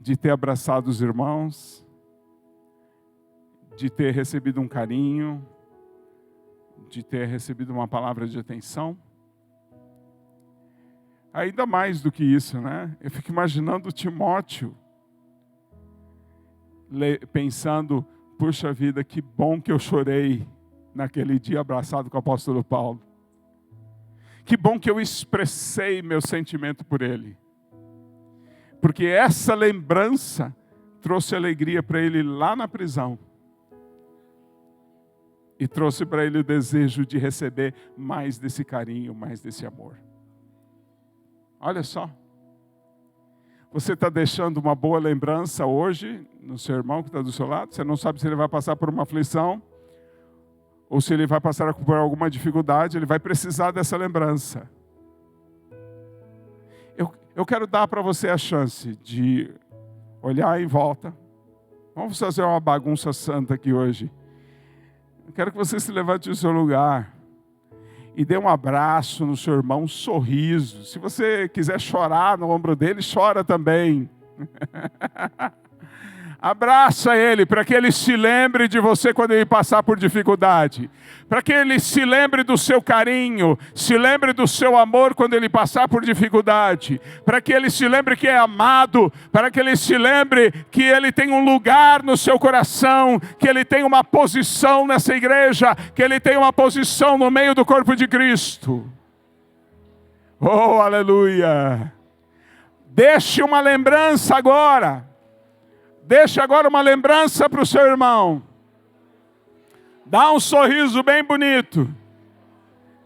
de ter abraçado os irmãos, de ter recebido um carinho, de ter recebido uma palavra de atenção? Ainda mais do que isso, né? Eu fico imaginando Timóteo, pensando, puxa vida, que bom que eu chorei naquele dia abraçado com o apóstolo Paulo. Que bom que eu expressei meu sentimento por ele. Porque essa lembrança trouxe alegria para ele lá na prisão. E trouxe para ele o desejo de receber mais desse carinho, mais desse amor. Olha só. Você está deixando uma boa lembrança hoje no seu irmão que está do seu lado. Você não sabe se ele vai passar por uma aflição ou se ele vai passar por alguma dificuldade. Ele vai precisar dessa lembrança. Eu quero dar para você a chance de olhar em volta. Vamos fazer uma bagunça santa aqui hoje. Eu quero que você se levante do seu lugar e dê um abraço no seu irmão, um sorriso. Se você quiser chorar no ombro dele, chora também. Abraça ele, para que ele se lembre de você quando ele passar por dificuldade. Para que ele se lembre do seu carinho, se lembre do seu amor quando ele passar por dificuldade. Para que ele se lembre que é amado, para que ele se lembre que ele tem um lugar no seu coração, que ele tem uma posição nessa igreja, que ele tem uma posição no meio do corpo de Cristo. Oh, aleluia! Deixe uma lembrança agora. Deixe agora uma lembrança para o seu irmão. Dá um sorriso bem bonito.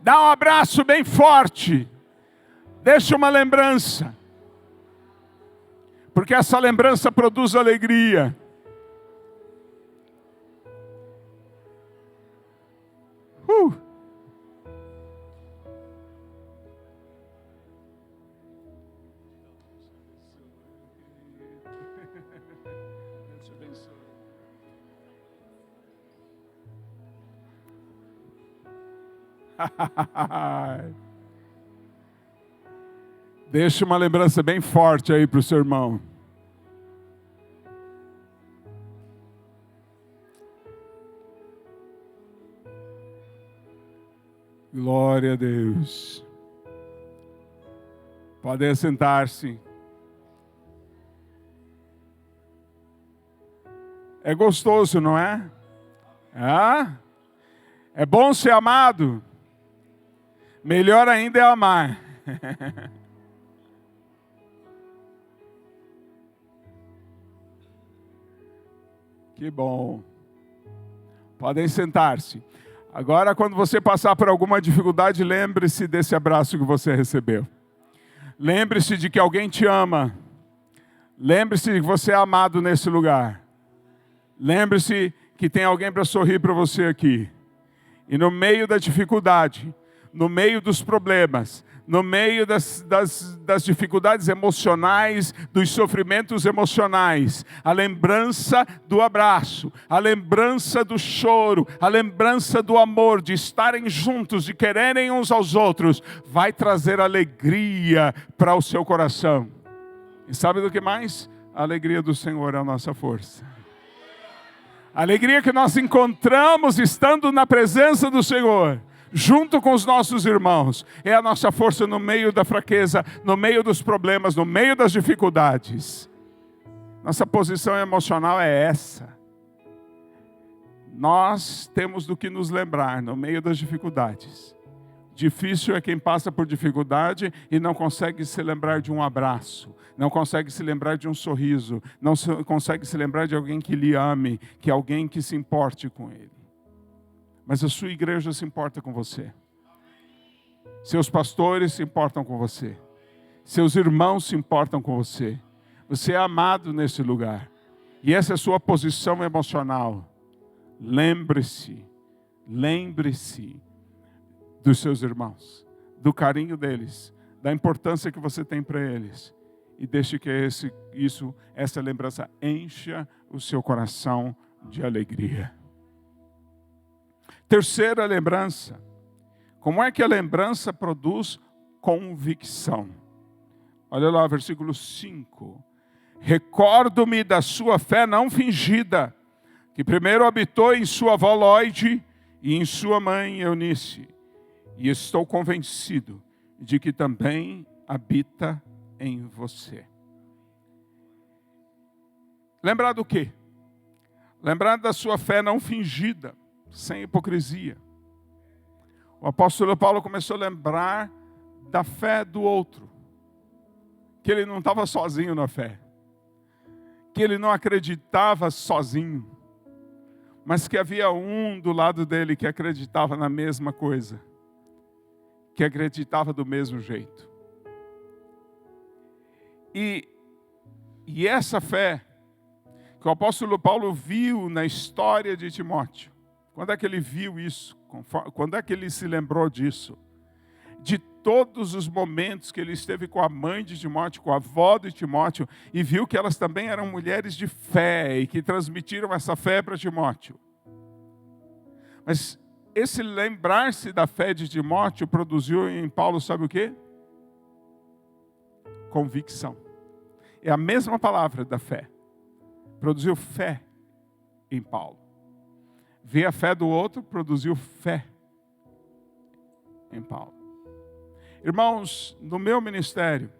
Dá um abraço bem forte. Deixe uma lembrança. Porque essa lembrança produz alegria. Deixa uma lembrança bem forte aí para o seu irmão. Glória a Deus. Podem sentar-se. É gostoso, não é? É bom ser amado. Melhor ainda é amar. Que bom. Podem sentar-se. Agora, quando você passar por alguma dificuldade, lembre-se desse abraço que você recebeu. Lembre-se de que alguém te ama. Lembre-se que você é amado nesse lugar. Lembre-se que tem alguém para sorrir para você aqui. E no meio da dificuldade, no meio dos problemas, no meio das dificuldades emocionais, dos sofrimentos emocionais, a lembrança do abraço, a lembrança do choro, a lembrança do amor, de estarem juntos, de quererem uns aos outros, vai trazer alegria para o seu coração. E sabe do que mais? A alegria do Senhor é a nossa força. A alegria que nós encontramos estando na presença do Senhor, junto com os nossos irmãos, é a nossa força no meio da fraqueza, no meio dos problemas, no meio das dificuldades. Nossa posição emocional é essa. Nós temos do que nos lembrar no meio das dificuldades. Difícil é quem passa por dificuldade e não consegue se lembrar de um abraço, não consegue se lembrar de um sorriso, não consegue se lembrar de alguém que lhe ame, que alguém que se importe com ele. Mas a sua igreja se importa com você. Seus pastores se importam com você. Seus irmãos se importam com você. Você é amado nesse lugar. E essa é a sua posição emocional. lembre-se dos seus irmãos, do carinho deles, da importância que você tem para eles. E deixe que essa lembrança encha o seu coração de alegria. Terceira lembrança. Como é que a lembrança produz convicção? Olha lá, versículo 5. Recordo-me da sua fé não fingida, que primeiro habitou em sua avó Lóide e em sua mãe Eunice. E estou convencido de que também habita em você. Lembrar do quê? Lembrar da sua fé não fingida, sem hipocrisia. O apóstolo Paulo começou a lembrar da fé do outro. Que ele não estava sozinho na fé. Que ele não acreditava sozinho. Mas que havia um do lado dele que acreditava na mesma coisa. Que acreditava do mesmo jeito. E essa fé que o apóstolo Paulo viu na história de Timóteo. Quando é que ele viu isso? Quando é que ele se lembrou disso? De todos os momentos que ele esteve com a mãe de Timóteo, com a avó de Timóteo, e viu que elas também eram mulheres de fé e que transmitiram essa fé para Timóteo. Mas esse lembrar-se da fé de Timóteo produziu em Paulo, sabe o quê? Convicção. É a mesma palavra da fé. Produziu fé em Paulo. Ver a fé do outro produziu fé em Paulo. Irmãos, no meu ministério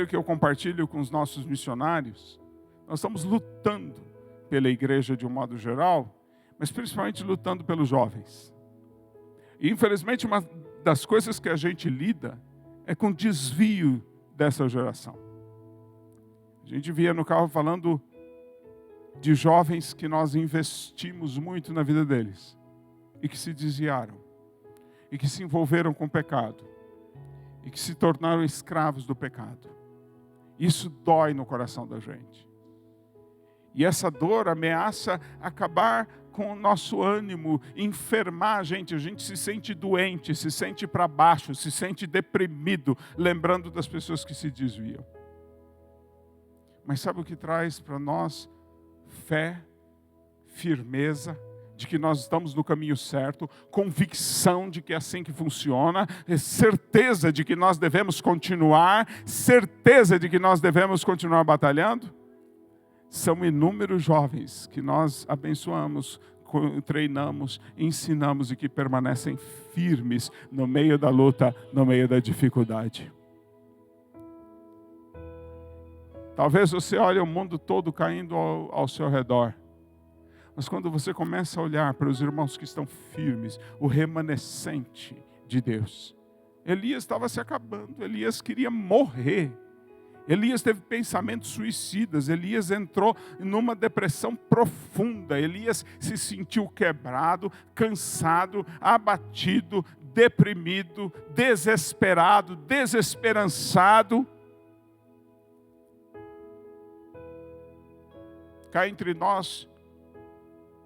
que eu compartilho com os nossos missionários, nós estamos lutando pela igreja de um modo geral, mas principalmente lutando pelos jovens. E infelizmente uma das coisas que a gente lida é com desvio dessa geração. A gente via no carro falando de jovens que nós investimos muito na vida deles e que se desviaram e que se envolveram com o pecado e que se tornaram escravos do pecado. Isso dói no coração da gente. E essa dor ameaça acabar com o nosso ânimo, enfermar a gente se sente doente, se sente para baixo, se sente deprimido, lembrando das pessoas que se desviam. Mas sabe o que traz para nós? Fé, firmeza, de que nós estamos no caminho certo, convicção de que é assim que funciona, certeza de que nós devemos continuar, certeza de que nós devemos continuar batalhando. São inúmeros jovens que nós abençoamos, treinamos, ensinamos e que permanecem firmes no meio da luta, no meio da dificuldade. Talvez você olhe o mundo todo caindo ao seu redor. Mas quando você começa a olhar para os irmãos que estão firmes, o remanescente de Deus. Elias estava se acabando, Elias queria morrer. Elias teve pensamentos suicidas, Elias entrou numa depressão profunda. Elias se sentiu quebrado, cansado, abatido, deprimido, desesperado, desesperançado. Cá entre nós,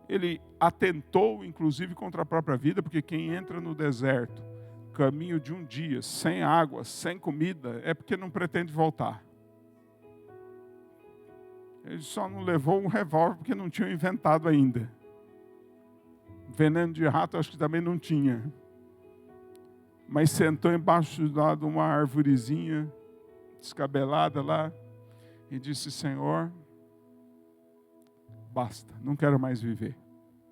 ele atentou inclusive contra a própria vida, porque quem entra no deserto, caminho de um dia, sem água, sem comida, é porque não pretende voltar. Ele só não levou um revólver porque não tinha inventado ainda. Veneno de rato acho que também não tinha. Mas sentou embaixo de uma arvorezinha descabelada lá e disse: Senhor, basta, não quero mais viver,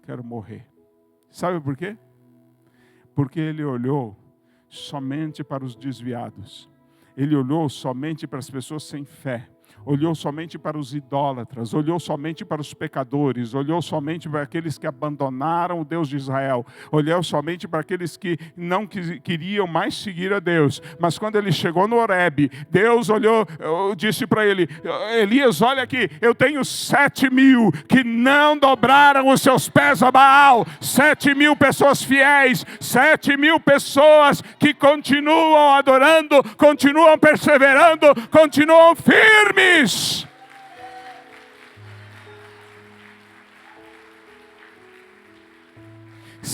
quero morrer. Sabe por quê? Porque ele olhou somente para os desviados. Ele olhou somente para as pessoas sem fé. Olhou somente para os idólatras, olhou somente para os pecadores, olhou somente para aqueles que abandonaram o Deus de Israel, olhou somente para aqueles que não queriam mais seguir a Deus. Mas quando ele chegou no Horebe, Deus olhou, disse para ele: Elias, olha aqui, eu tenho 7.000 que não dobraram os seus pés a Baal, 7.000 pessoas fiéis, 7.000 pessoas que continuam adorando, continuam perseverando, continuam firmes.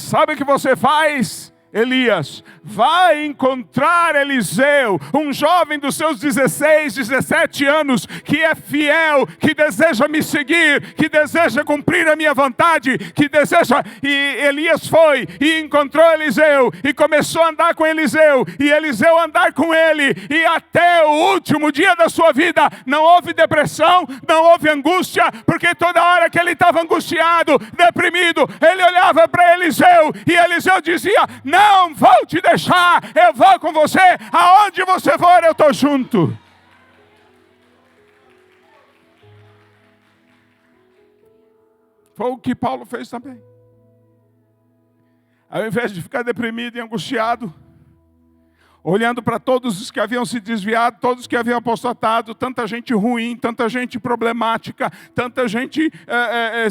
Sabe o que você faz, Elias? Vai encontrar Eliseu, um jovem dos seus 16, 17 anos, que é fiel, que deseja me seguir, que deseja cumprir a minha vontade, que deseja... E Elias foi e encontrou Eliseu, e começou a andar com Eliseu, e Eliseu andar com ele, e até o último dia da sua vida, não houve depressão, não houve angústia, porque toda hora que ele estava angustiado, deprimido, ele olhava para Eliseu, e Eliseu dizia: não vou te deixar, eu vou com você, aonde você for eu estou junto. Foi o que Paulo fez também. Ao invés de ficar deprimido e angustiado, olhando para todos os que haviam se desviado, todos que haviam apostatado, tanta gente ruim, tanta gente problemática, tanta gente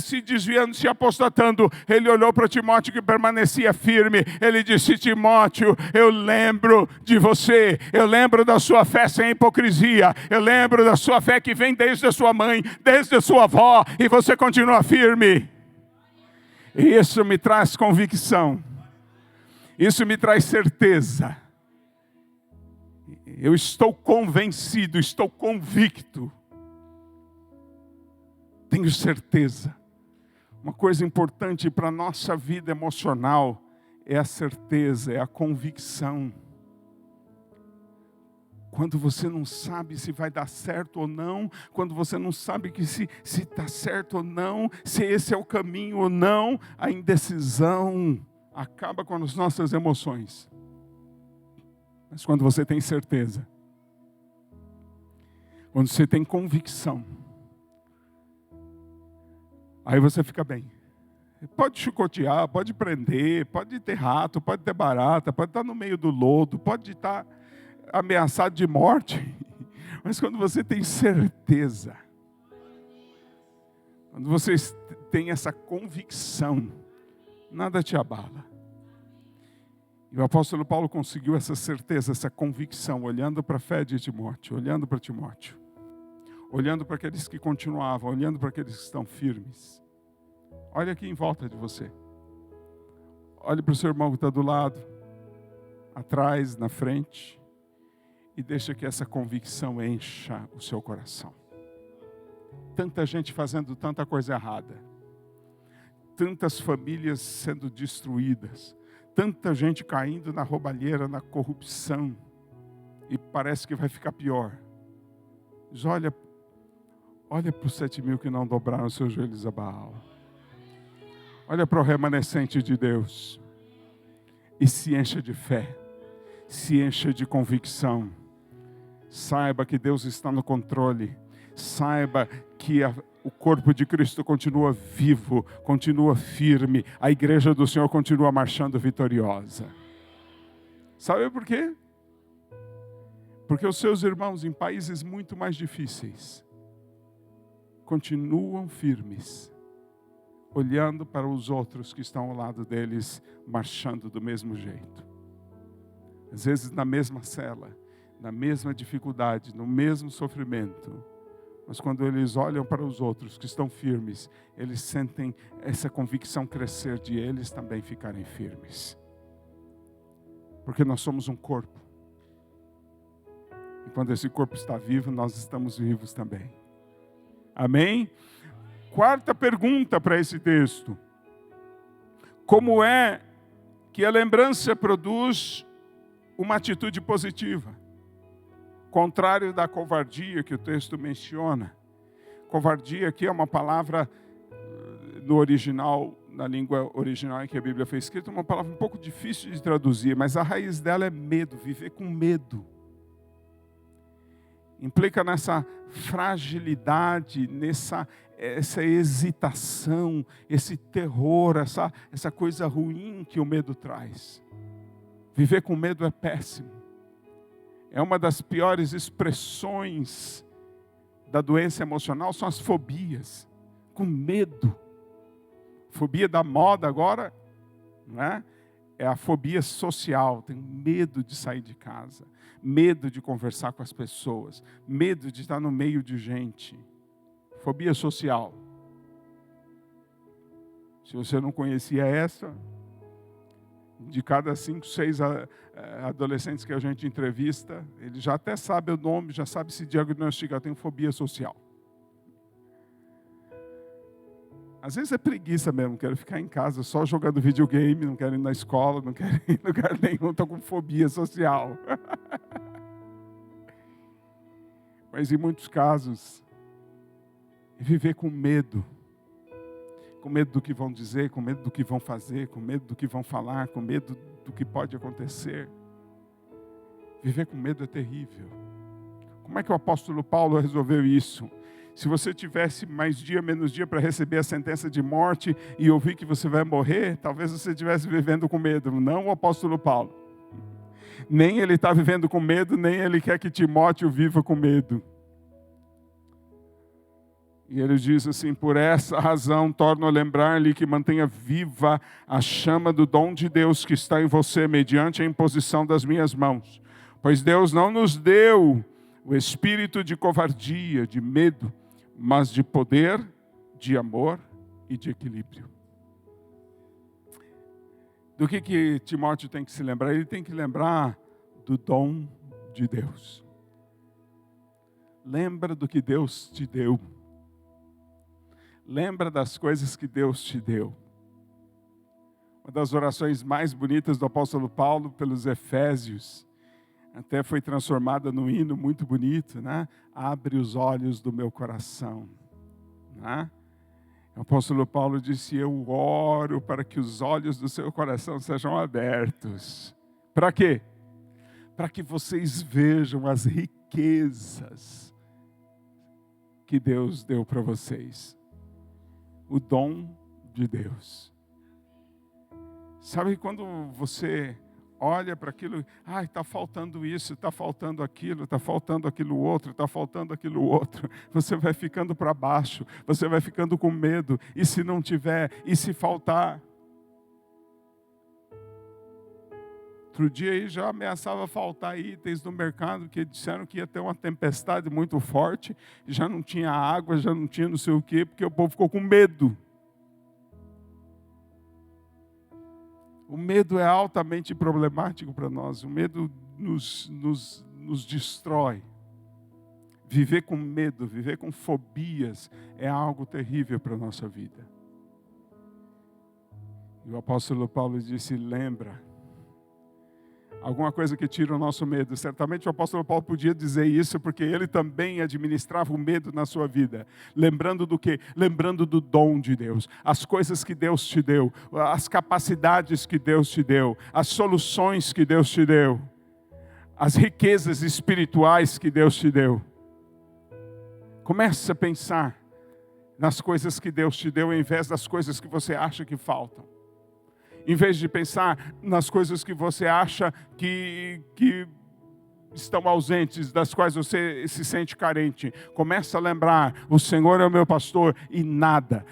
se desviando, se apostatando. Ele olhou para Timóteo, que permanecia firme. Ele disse: Timóteo, eu lembro de você, eu lembro da sua fé sem hipocrisia, eu lembro da sua fé que vem desde a sua mãe, desde a sua avó, e você continua firme. E isso me traz convicção, isso me traz certeza. Eu estou convencido, estou convicto. Tenho certeza. Uma coisa importante para a nossa vida emocional é a certeza, é a convicção. Quando você não sabe se vai dar certo ou não, quando você não sabe que se está certo ou não, se esse é o caminho ou não, a indecisão acaba com as nossas emoções. Mas quando você tem certeza, quando você tem convicção, aí você fica bem. Pode chicotear, pode prender, pode ter rato, pode ter barata, pode estar no meio do lodo, pode estar ameaçado de morte. Mas quando você tem certeza, quando você tem essa convicção, nada te abala. E o apóstolo Paulo conseguiu essa certeza, essa convicção, olhando para a fé de Timóteo, olhando para Timóteo, olhando para aqueles que continuavam, olhando para aqueles que estão firmes. Olha aqui em volta de você. Olhe para o seu irmão que está do lado, atrás, na frente, e deixa que essa convicção encha o seu coração. Tanta gente fazendo tanta coisa errada, tantas famílias sendo destruídas, tanta gente caindo na roubalheira, na corrupção, e parece que vai ficar pior. Mas olha para os 7.000 que não dobraram seus joelhos a Baal. Olha para o remanescente de Deus. E se encha de fé, se encha de convicção. Saiba que Deus está no controle. Saiba que o corpo de Cristo continua vivo, continua firme. A igreja do Senhor continua marchando vitoriosa. Sabe por quê? Porque os seus irmãos em países muito mais difíceis continuam firmes, olhando para os outros que estão ao lado deles, marchando do mesmo jeito. Às vezes na mesma cela, na mesma dificuldade, no mesmo sofrimento. Mas quando eles olham para os outros que estão firmes, eles sentem essa convicção crescer de eles também ficarem firmes. Porque nós somos um corpo. E quando esse corpo está vivo, nós estamos vivos também. Amém? Quarta pergunta para esse texto. Como é que a lembrança produz uma atitude positiva? Contrário da covardia que o texto menciona. Covardia aqui é uma palavra no original, na língua original em que a Bíblia foi escrita, uma palavra um pouco difícil de traduzir, mas a raiz dela é medo, viver com medo. Implica nessa fragilidade, essa hesitação, esse terror, essa coisa ruim que o medo traz. Viver com medo é péssimo. É uma das piores expressões da doença emocional, são as fobias, com medo. Fobia da moda agora, não é? É a fobia social, tenho medo de sair de casa, medo de conversar com as pessoas, medo de estar no meio de gente. Fobia social. Se você não conhecia essa, De cada 5, 6 adolescentes que a gente entrevista, ele já até sabe o nome, já sabe se diagnosticar, tem fobia social. Às vezes é preguiça mesmo, quero ficar em casa só jogando videogame, não quero ir na escola, não quero ir em lugar nenhum, estou com fobia social. Mas em muitos casos, é viver com medo do que vão dizer, com medo do que vão fazer, com medo do que vão falar, com medo do que pode acontecer. Viver com medo é terrível. Como é que o apóstolo Paulo resolveu isso? Se você tivesse mais dia, menos dia para receber a sentença de morte e ouvir que você vai morrer, talvez você estivesse vivendo com medo. Não o apóstolo Paulo. Nem ele está vivendo com medo, nem ele quer que Timóteo viva com medo. E ele diz assim: por essa razão torno a lembrar-lhe que mantenha viva a chama do dom de Deus que está em você, mediante a imposição das minhas mãos. Pois Deus não nos deu o espírito de covardia, de medo, mas de poder, de amor e de equilíbrio. Do que Timóteo tem que se lembrar? Ele tem que lembrar do dom de Deus. Lembra do que Deus te deu. Lembra das coisas que Deus te deu. Uma das orações mais bonitas do apóstolo Paulo pelos Efésios, até foi transformada num hino muito bonito, né? Abre os olhos do meu coração. Né? O apóstolo Paulo disse: eu oro para que os olhos do seu coração sejam abertos. Para quê? Para que vocês vejam as riquezas que Deus deu para vocês. O dom de Deus. Sabe quando você olha para aquilo, está faltando isso, está faltando aquilo, está faltando aquilo outro, está faltando aquilo outro. Você vai ficando para baixo, você vai ficando com medo. E se não tiver? E se faltar? Outro dia aí já ameaçava faltar itens no mercado, que disseram que ia ter uma tempestade muito forte, já não tinha água, já não tinha não sei o quê, porque o povo ficou com medo. O medo é altamente problemático para nós, o medo nos destrói. Viver com medo, viver com fobias é algo terrível para a nossa vida. E o apóstolo Paulo disse: lembra. Alguma coisa que tira o nosso medo. Certamente o apóstolo Paulo podia dizer isso, porque ele também administrava o medo na sua vida. Lembrando do quê? Lembrando do dom de Deus. As coisas que Deus te deu. As capacidades que Deus te deu. As soluções que Deus te deu. As riquezas espirituais que Deus te deu. Comece a pensar nas coisas que Deus te deu, ao invés das coisas que você acha que faltam. Em vez de pensar nas coisas que você acha que estão ausentes, das quais você se sente carente. Começa a lembrar: o Senhor é o meu pastor e nada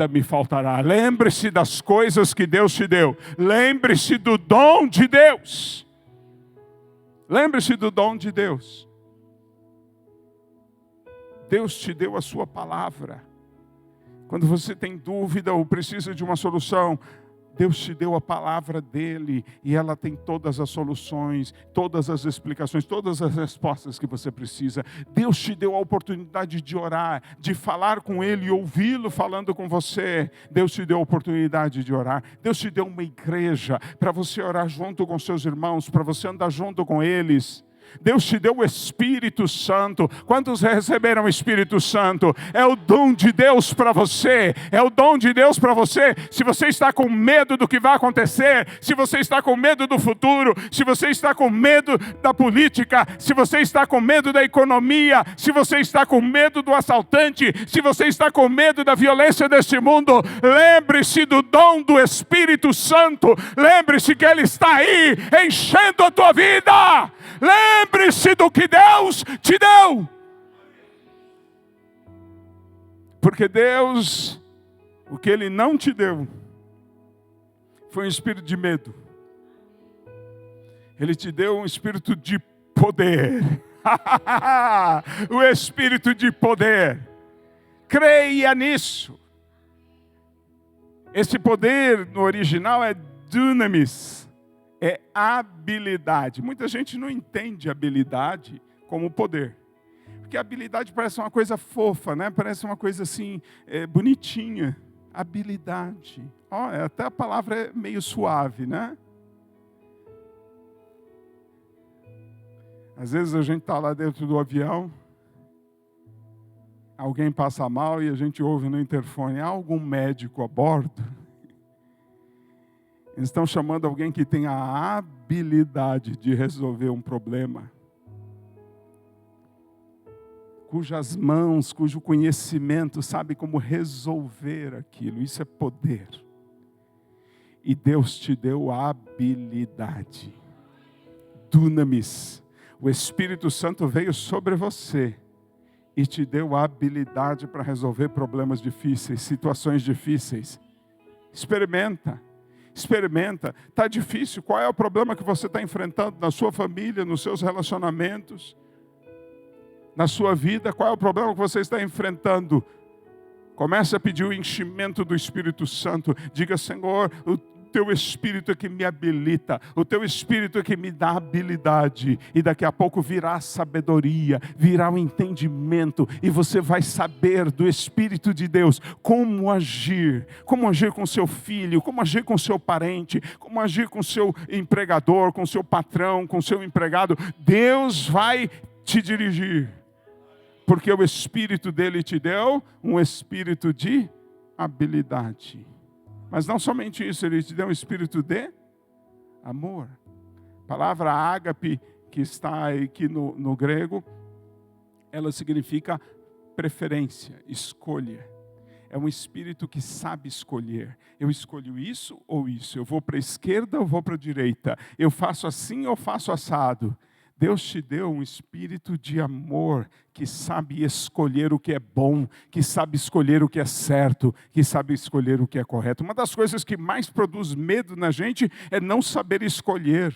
me faltará. Lembre-se das coisas que Deus te deu. Lembre-se do dom de Deus. Lembre-se do dom de Deus. Deus te deu a sua palavra. Quando você tem dúvida ou precisa de uma solução, Deus te deu a palavra dele e ela tem todas as soluções, todas as explicações, todas as respostas que você precisa. Deus te deu a oportunidade de orar, de falar com ele e ouvi-lo falando com você. Deus te deu a oportunidade de orar. Deus te deu uma igreja para você orar junto com seus irmãos, para você andar junto com eles. Deus te deu o Espírito Santo. Quantos receberam o Espírito Santo? É o dom de Deus para você. É o dom de Deus para você. Se você está com medo do que vai acontecer, se você está com medo do futuro, se você está com medo da política, se você está com medo da economia, se você está com medo do assaltante, se você está com medo da violência deste mundo, lembre-se do dom do Espírito Santo. Lembre-se que ele está aí enchendo a tua vida. Lembre-se do que Deus te deu. Porque Deus, o que Ele não te deu, foi um espírito de medo. Ele te deu um espírito de poder. O espírito de poder. Creia nisso. Esse poder no original é Dunamis é habilidade. Muita gente não entende habilidade como poder. Porque habilidade parece uma coisa fofa, né? Parece uma coisa assim, bonitinha. Habilidade. Até a palavra é meio suave, né? Às vezes a gente está lá dentro do avião, alguém passa mal e a gente ouve no interfone: há algum médico a bordo? Eles estão chamando alguém que tem a habilidade de resolver um problema, cujas mãos, cujo conhecimento sabe como resolver aquilo. Isso é poder. E Deus te deu a habilidade. Dunamis. O Espírito Santo veio sobre você e te deu a habilidade para resolver problemas difíceis, situações difíceis. Experimenta. Está difícil? Qual é o problema que você está enfrentando na sua família, nos seus relacionamentos, na sua vida? Qual é o problema que você está enfrentando? Comece a pedir o enchimento do Espírito Santo. Diga: Senhor, o teu Espírito é que me habilita, o teu Espírito é que me dá habilidade, e daqui a pouco virá a sabedoria, virá o entendimento, e você vai saber do Espírito de Deus como agir com seu filho, como agir com seu parente, como agir com seu empregador, com seu patrão, com seu empregado. Deus vai te dirigir, porque o Espírito dele te deu um espírito de habilidade. Mas não somente isso, ele te deu um espírito de amor. A palavra ágape, que está aqui no grego, ela significa preferência, escolha. É um espírito que sabe escolher. Eu escolho isso ou isso. Eu vou para a esquerda ou vou para a direita. Eu faço assim ou faço assado. Deus te deu um espírito de amor, que sabe escolher o que é bom, que sabe escolher o que é certo, que sabe escolher o que é correto. Uma das coisas que mais produz medo na gente é não saber escolher.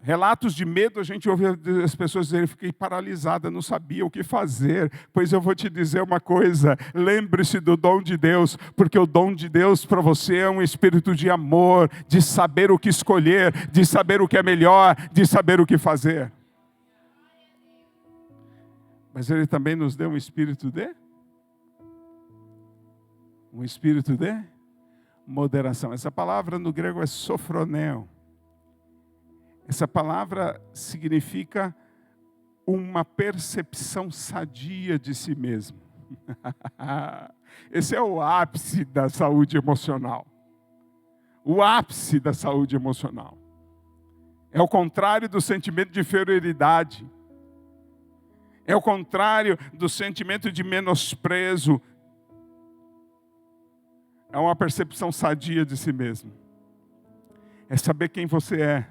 Relatos de medo, a gente ouve as pessoas dizerem: fiquei paralisada, não sabia o que fazer. Pois eu vou te dizer uma coisa: lembre-se do dom de Deus, porque o dom de Deus para você é um espírito de amor, de saber o que escolher, de saber o que é melhor, de saber o que fazer. Mas Ele também nos deu um espírito de moderação. Essa palavra no grego é sofroneo. Essa palavra significa uma percepção sadia de si mesmo. Esse é o ápice da saúde emocional. O ápice da saúde emocional. É o contrário do sentimento de inferioridade. É o contrário do sentimento de menosprezo. É uma percepção sadia de si mesmo. É saber quem você é.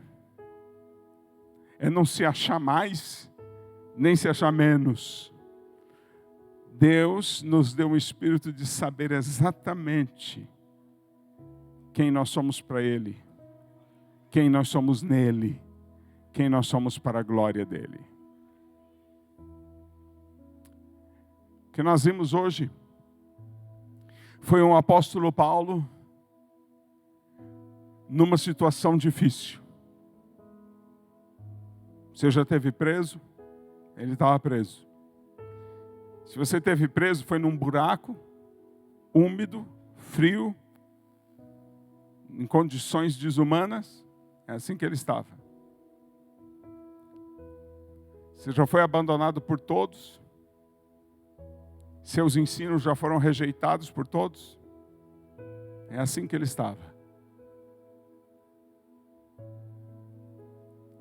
É não se achar mais, nem se achar menos. Deus nos deu um espírito de saber exatamente quem nós somos para Ele, quem nós somos nele, quem nós somos para a glória dEle. O que nós vimos hoje foi um apóstolo Paulo numa situação difícil. Você já esteve preso? Ele estava preso. Se você esteve preso, foi num buraco, úmido, frio, em condições desumanas. É assim que ele estava. Você já foi abandonado por todos? Seus ensinos já foram rejeitados por todos? É assim que ele estava.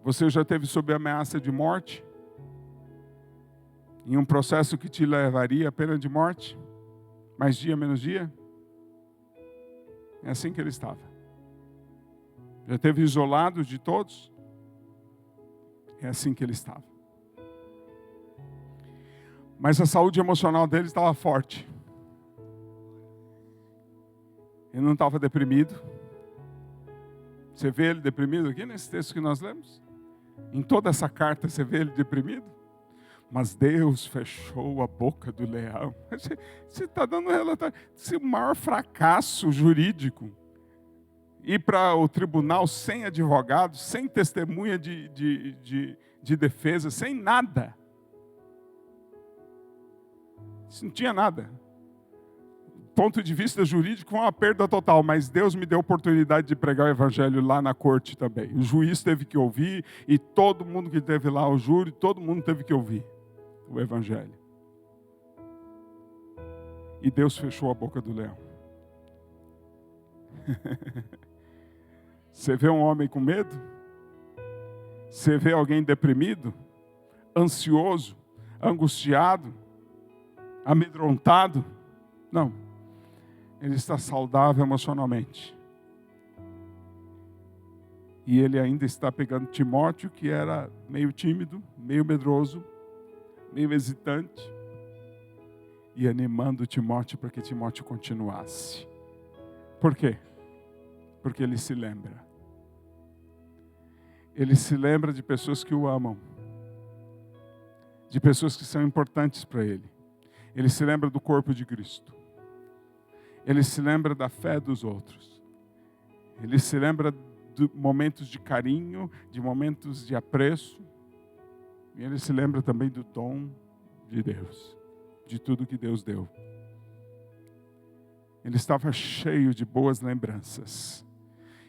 Você já esteve sob ameaça de morte? Em um processo que te levaria à pena de morte? Mais dia, menos dia? É assim que ele estava. Já esteve isolado de todos? É assim que ele estava. Mas a saúde emocional dele estava forte. Ele não estava deprimido. Você vê ele deprimido aqui nesse texto que nós lemos? Em toda essa carta você vê ele deprimido? Mas Deus fechou a boca do leão. Você está dando relatório. Esse é o maior fracasso jurídico. ir para o tribunal sem advogado, sem testemunha de defesa, sem nada. Isso não tinha nada. Do ponto de vista jurídico, foi uma perda total, mas Deus me deu a oportunidade de pregar o evangelho lá na corte também. O juiz teve que ouvir, e todo mundo que esteve lá, o júri, todo mundo teve que ouvir o evangelho. E Deus fechou a boca do leão. Você vê um homem com medo? Você vê alguém deprimido, ansioso, angustiado, amedrontado? Não. Ele está saudável emocionalmente. E ele ainda está pegando Timóteo, que era meio tímido, meio medroso, meio hesitante, e animando Timóteo para que Timóteo continuasse. Por quê? Porque ele se lembra. Ele se lembra de pessoas que o amam, de pessoas que são importantes para ele. Ele se lembra do corpo de Cristo. Ele se lembra da fé dos outros. Ele se lembra de momentos de carinho, de momentos de apreço. E ele se lembra também do dom de Deus, de tudo que Deus deu. Ele estava cheio de boas lembranças.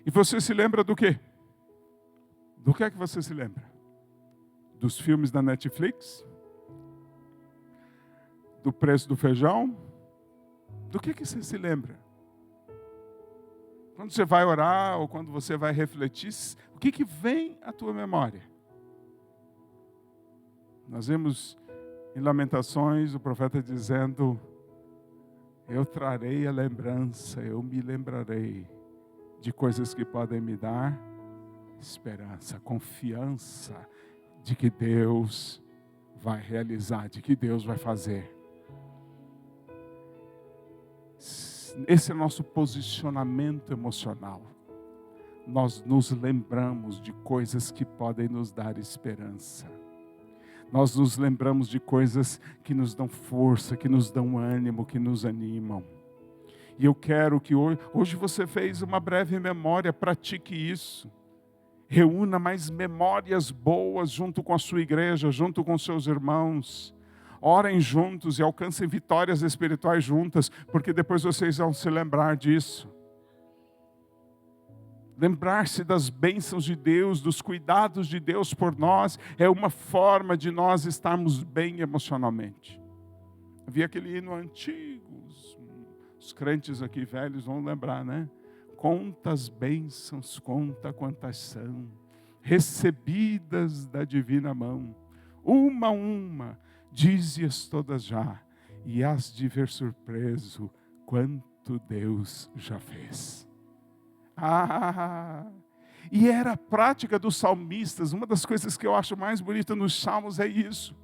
E você se lembra do quê? Do que é que você se lembra? Dos filmes da Netflix? Do preço do feijão? Do que você se lembra? Quando você vai orar ou quando você vai refletir, o que vem à tua memória? Nós vemos em Lamentações o profeta dizendo: eu trarei a lembrança, eu me lembrarei de coisas que podem me dar esperança, confiança de que Deus vai realizar, de que Deus vai fazer. Esse é o nosso posicionamento emocional. Nós nos lembramos de coisas que podem nos dar esperança. Nós nos lembramos de coisas que nos dão força, que nos dão ânimo, que nos animam. E eu quero que hoje você fez uma breve memória, pratique isso. Reúna mais memórias boas junto com a sua igreja, junto com seus irmãos. Orem juntos e alcancem vitórias espirituais juntas, porque depois vocês vão se lembrar disso. Lembrar-se das bênçãos de Deus, dos cuidados de Deus por nós, é uma forma de nós estarmos bem emocionalmente. Havia aquele hino antigo, os crentes aqui velhos vão lembrar, né? Conta as bênçãos, conta quantas são, recebidas da divina mão, uma a uma, dize-as todas já, e hás de ver surpreso quanto Deus já fez. E era a prática dos salmistas. Uma das coisas que eu acho mais bonita nos salmos é isso.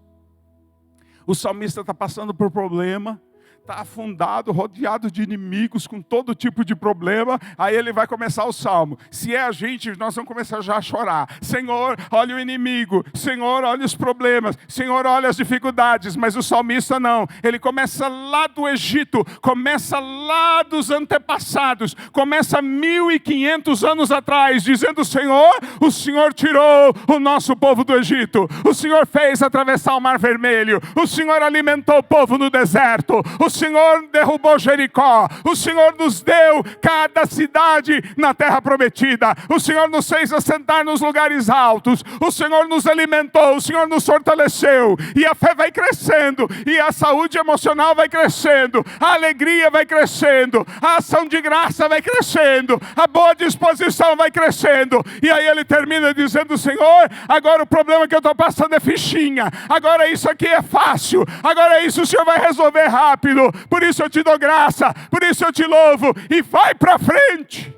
O salmista está passando por problema, está afundado, rodeado de inimigos, com todo tipo de problema. Aí ele vai começar o salmo. Se é a gente, nós vamos começar já a chorar. Senhor, olha o inimigo. Senhor, olha os problemas. Senhor, olha as dificuldades. Mas o salmista não. Ele começa lá do Egito. Começa lá dos antepassados. Começa 1500 anos atrás, dizendo: Senhor, o Senhor tirou o nosso povo do Egito. O Senhor fez atravessar o Mar Vermelho. O Senhor alimentou o povo no deserto. O Senhor derrubou Jericó. O Senhor nos deu cada cidade na terra prometida. O Senhor nos fez assentar nos lugares altos. O Senhor nos alimentou. O Senhor nos fortaleceu. E a fé vai crescendo. E a saúde emocional vai crescendo. A alegria vai crescendo. A ação de graça vai crescendo. A boa disposição vai crescendo. E aí ele termina dizendo: Senhor, agora o problema que eu estou passando é fichinha. Agora isso aqui é fácil. Agora isso o Senhor vai resolver rápido. Por isso eu te dou graça, por isso eu te louvo. E vai para frente,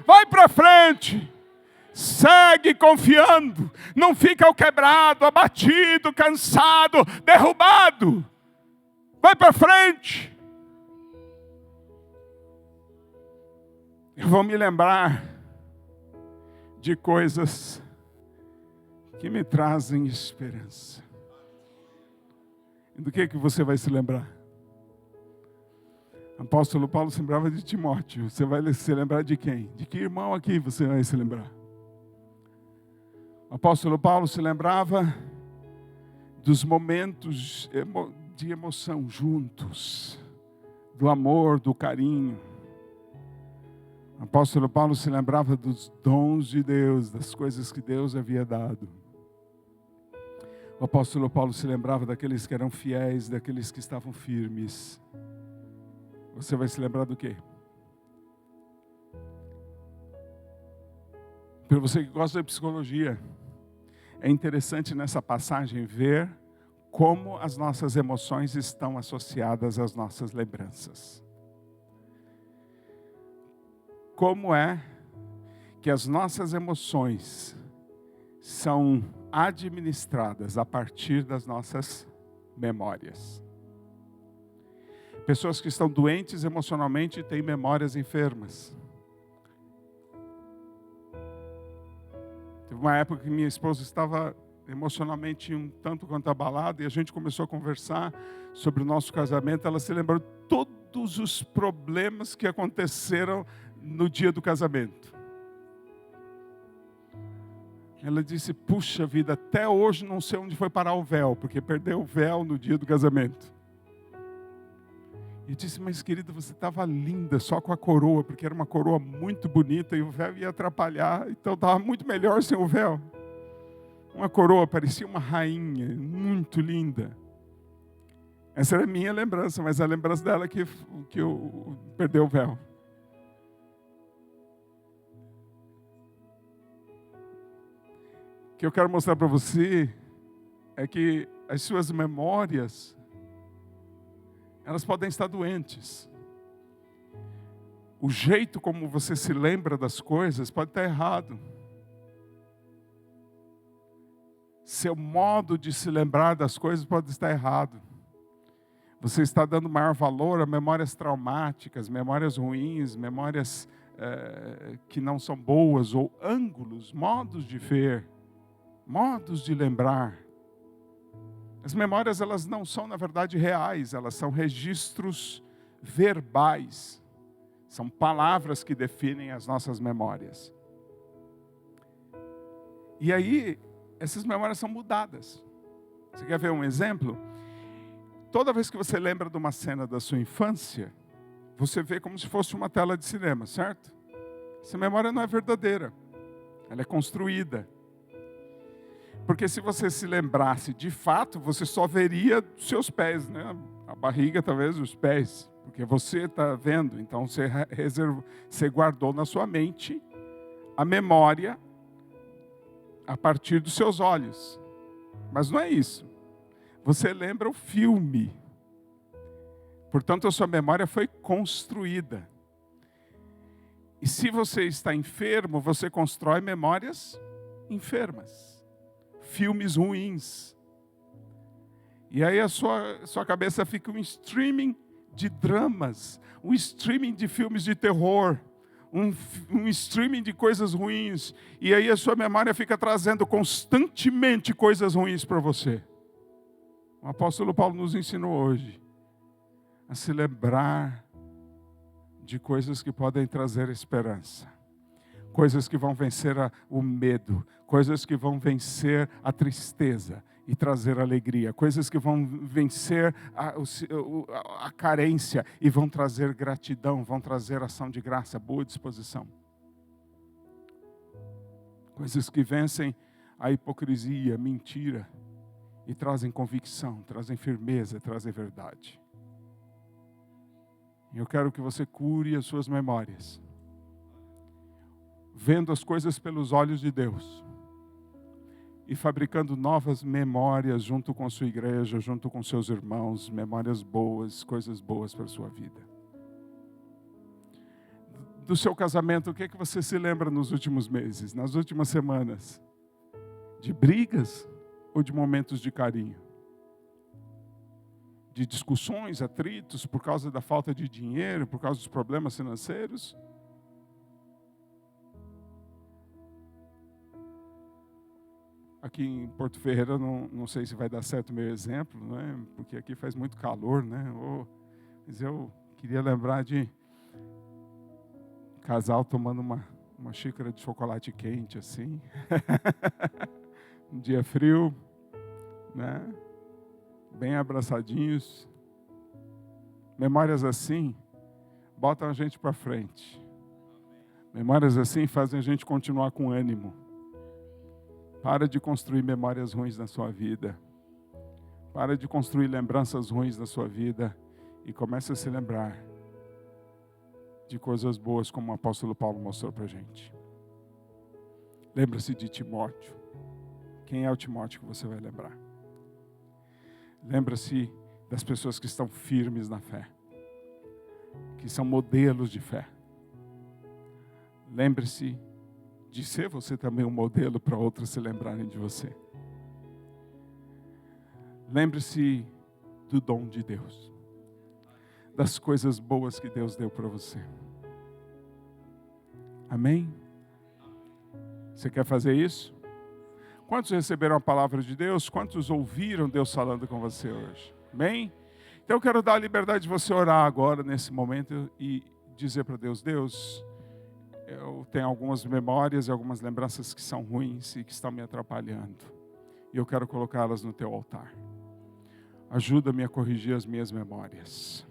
vai para frente, segue confiando, não fica quebrado, abatido, cansado, derrubado. Vai para frente. Eu vou me lembrar de coisas que me trazem esperança. E do que você vai se lembrar? O apóstolo Paulo se lembrava de Timóteo. Você vai se lembrar de quem? De que irmão aqui você vai se lembrar? O apóstolo Paulo se lembrava dos momentos de emoção juntos, do amor, do carinho. O apóstolo Paulo se lembrava dos dons de Deus, das coisas que Deus havia dado. O apóstolo Paulo se lembrava daqueles que eram fiéis, daqueles que estavam firmes. Você vai se lembrar do quê? Para você que gosta de psicologia, é interessante nessa passagem ver como as nossas emoções estão associadas às nossas lembranças. Como é que as nossas emoções são administradas a partir das nossas memórias. Pessoas que estão doentes emocionalmente têm memórias enfermas. Teve uma época que minha esposa estava emocionalmente um tanto quanto abalada e a gente começou a conversar sobre o nosso casamento. Ela se lembrou de todos os problemas que aconteceram no dia do casamento. Ela disse, puxa vida, até hoje não sei onde foi parar o véu, porque perdeu o véu no dia do casamento. E disse, mas querida, você estava linda só com a coroa, porque era uma coroa muito bonita e o véu ia atrapalhar, então estava muito melhor sem o véu. Uma coroa, parecia uma rainha, muito linda. Essa era a minha lembrança, mas a lembrança dela é que eu perdeu o véu. O que eu quero mostrar para você é que as suas memórias, elas podem estar doentes. O jeito como você se lembra das coisas pode estar errado. Seu modo de se lembrar das coisas pode estar errado. Você está dando maior valor a memórias traumáticas, memórias ruins, memórias que não são boas, ou ângulos, modos de ver, modos de lembrar. As memórias, elas não são, na verdade, reais, elas são registros verbais. São palavras que definem as nossas memórias. E aí, essas memórias são mudadas. Você quer ver um exemplo? Toda vez que você lembra de uma cena da sua infância, você vê como se fosse uma tela de cinema, certo? Essa memória não é verdadeira, ela é construída. Porque se você se lembrasse de fato, você só veria os seus pés, né? A barriga, talvez, os pés. Porque você está vendo, então você guardou na sua mente a memória a partir dos seus olhos. Mas não é isso. Você lembra o filme. Portanto, a sua memória foi construída. E se você está enfermo, você constrói memórias enfermas. Filmes ruins. E aí a sua cabeça fica um streaming de dramas, um streaming de filmes de terror, um streaming de coisas ruins. E aí a sua memória fica trazendo constantemente coisas ruins para você. O apóstolo Paulo nos ensinou hoje a se lembrar de coisas que podem trazer esperança. Coisas que vão vencer o medo, coisas que vão vencer a tristeza e trazer alegria, coisas que vão vencer a carência e vão trazer gratidão, vão trazer ação de graça, boa disposição. Coisas que vencem a hipocrisia, a mentira e trazem convicção, trazem firmeza, trazem verdade. E eu quero que você cure as suas memórias, vendo as coisas pelos olhos de Deus e fabricando novas memórias junto com a sua igreja, junto com seus irmãos, memórias boas, coisas boas para a sua vida. Do seu casamento, o que é que você se lembra nos últimos meses, nas últimas semanas? De brigas ou de momentos de carinho? De discussões, atritos por causa da falta de dinheiro, por causa dos problemas financeiros? Aqui em Porto Ferreira, não sei se vai dar certo o meu exemplo, né? Porque aqui faz muito calor, né? Mas eu Queria lembrar de casal tomando uma xícara de chocolate quente, assim. Um dia frio, né? Bem abraçadinhos. Memórias assim botam a gente para frente. Memórias assim fazem a gente continuar com ânimo. Para de construir memórias ruins na sua vida. Para de construir lembranças ruins na sua vida e comece a se lembrar de coisas boas, como o apóstolo Paulo mostrou para a gente. Lembra-se de Timóteo. Quem é o Timóteo que você vai lembrar? Lembra-se das pessoas que estão firmes na fé, que são modelos de fé. Lembre-se de ser você também um modelo para outros se lembrarem de você. Lembre-se do dom de Deus, das coisas boas que Deus deu para você. Amém? Você quer fazer isso? Quantos receberam a palavra de Deus? Quantos ouviram Deus falando com você hoje? Amém? Então eu quero dar a liberdade de você orar agora, nesse momento, e dizer para Deus: Deus, eu tenho algumas memórias e algumas lembranças que são ruins e que estão me atrapalhando. E eu quero colocá-las no teu altar. Ajuda-me a corrigir as minhas memórias.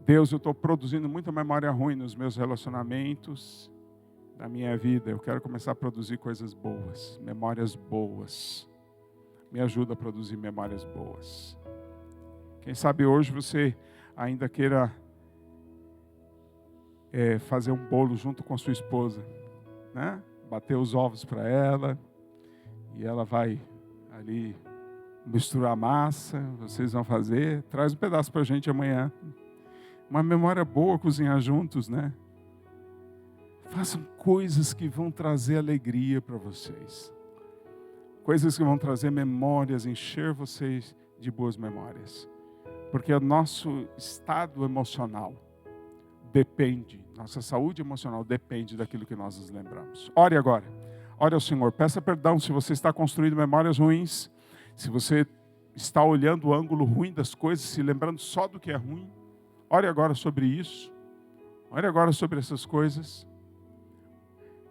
Deus, eu estou produzindo muita memória ruim nos meus relacionamentos, na minha vida. Eu quero começar a produzir coisas boas, memórias boas. Me ajuda a produzir memórias boas. Quem sabe hoje você ainda queira fazer um bolo junto com sua esposa, né? Bater os ovos para ela, e ela vai ali misturar a massa, vocês vão fazer, traz um pedaço para a gente amanhã. Uma memória boa, cozinhar juntos, né? Façam coisas que vão trazer alegria para vocês. Coisas que vão trazer memórias, encher vocês de boas memórias. Porque o nosso estado emocional depende, nossa saúde emocional depende daquilo que nós nos lembramos. Ore agora. Ore ao Senhor. Peça perdão se você está construindo memórias ruins. Se você está olhando o ângulo ruim das coisas, se lembrando só do que é ruim. Ore agora sobre isso. Ore agora sobre essas coisas.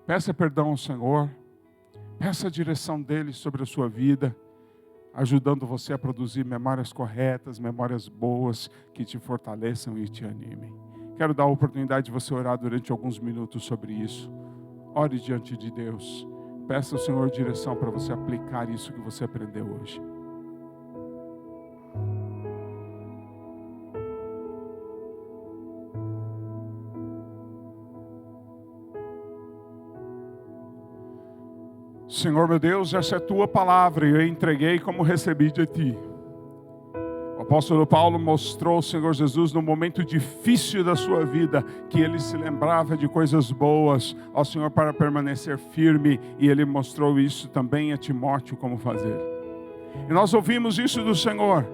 Peça perdão ao Senhor. Peça a direção dele sobre a sua vida, ajudando você a produzir memórias corretas, memórias boas, que te fortaleçam e te animem. Quero dar a oportunidade de você orar durante alguns minutos sobre isso. Ore diante de Deus. Peça ao Senhor direção para você aplicar isso que você aprendeu hoje. Senhor meu Deus, essa é a tua palavra e eu entreguei como recebi de ti. O apóstolo Paulo mostrou, Senhor Jesus, no momento difícil da sua vida, que ele se lembrava de coisas boas ao Senhor para permanecer firme, e ele mostrou isso também a Timóteo como fazer. E nós ouvimos isso do Senhor.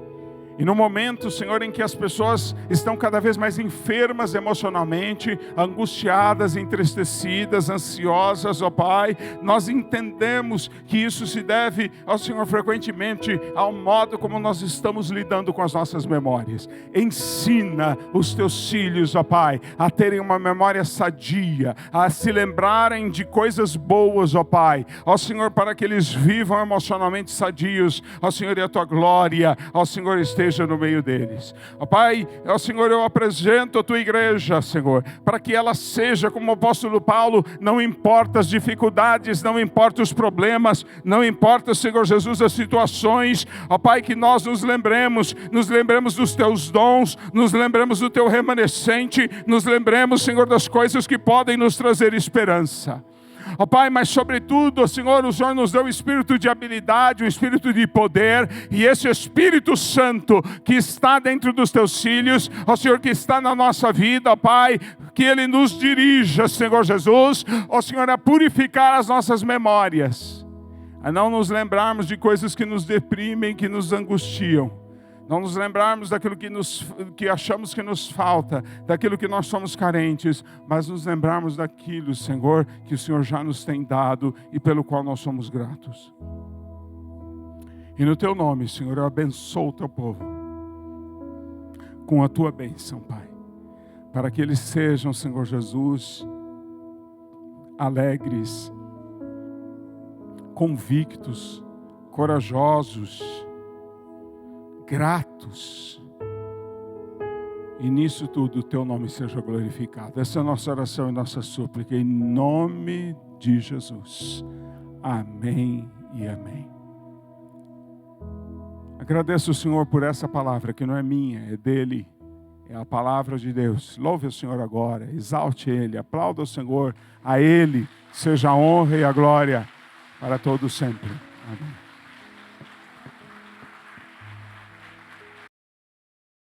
E no momento, Senhor, em que as pessoas estão cada vez mais enfermas emocionalmente, angustiadas, entristecidas, ansiosas, ó Pai, nós entendemos que isso se deve, ó Senhor, frequentemente ao modo como nós estamos lidando com as nossas memórias. Ensina os teus filhos, ó Pai, a terem uma memória sadia, a se lembrarem de coisas boas, ó Pai, ó Senhor, para que eles vivam emocionalmente sadios, ó Senhor, e a tua glória, ó Senhor, esteja no meio deles. Ó Pai, ó Senhor, eu apresento a tua igreja, Senhor, para que ela seja como o apóstolo Paulo, não importa as dificuldades, não importa os problemas, não importa, Senhor Jesus, as situações, ó Pai, que nós nos lembremos dos teus dons, nos lembremos do teu remanescente, nos lembremos, Senhor, das coisas que podem nos trazer esperança. Ó Pai, mas sobretudo, Senhor, o Senhor nos deu um espírito de habilidade, um espírito de poder, e esse Espírito Santo que está dentro dos teus filhos, ó Senhor, que está na nossa vida, ó Pai, que Ele nos dirija, Senhor Jesus, ó Senhor, a purificar as nossas memórias, a não nos lembrarmos de coisas que nos deprimem, que nos angustiam, não nos lembrarmos daquilo que achamos que nos falta, daquilo que nós somos carentes, mas nos lembrarmos daquilo, Senhor, que o Senhor já nos tem dado e pelo qual nós somos gratos. E no teu nome, Senhor, eu abençoo o teu povo. com a tua bênção, Pai. Para que eles sejam, Senhor Jesus, alegres, convictos, corajosos, gratos. E nisso tudo o teu nome seja glorificado. Essa é a nossa oração e nossa súplica, em nome de Jesus. Amém e amém. Agradeço o Senhor por essa palavra, que não é minha, é dele. É a palavra de Deus. Louve o Senhor agora, exalte Ele, aplauda o Senhor. A Ele seja a honra e a glória para todos sempre. Amém.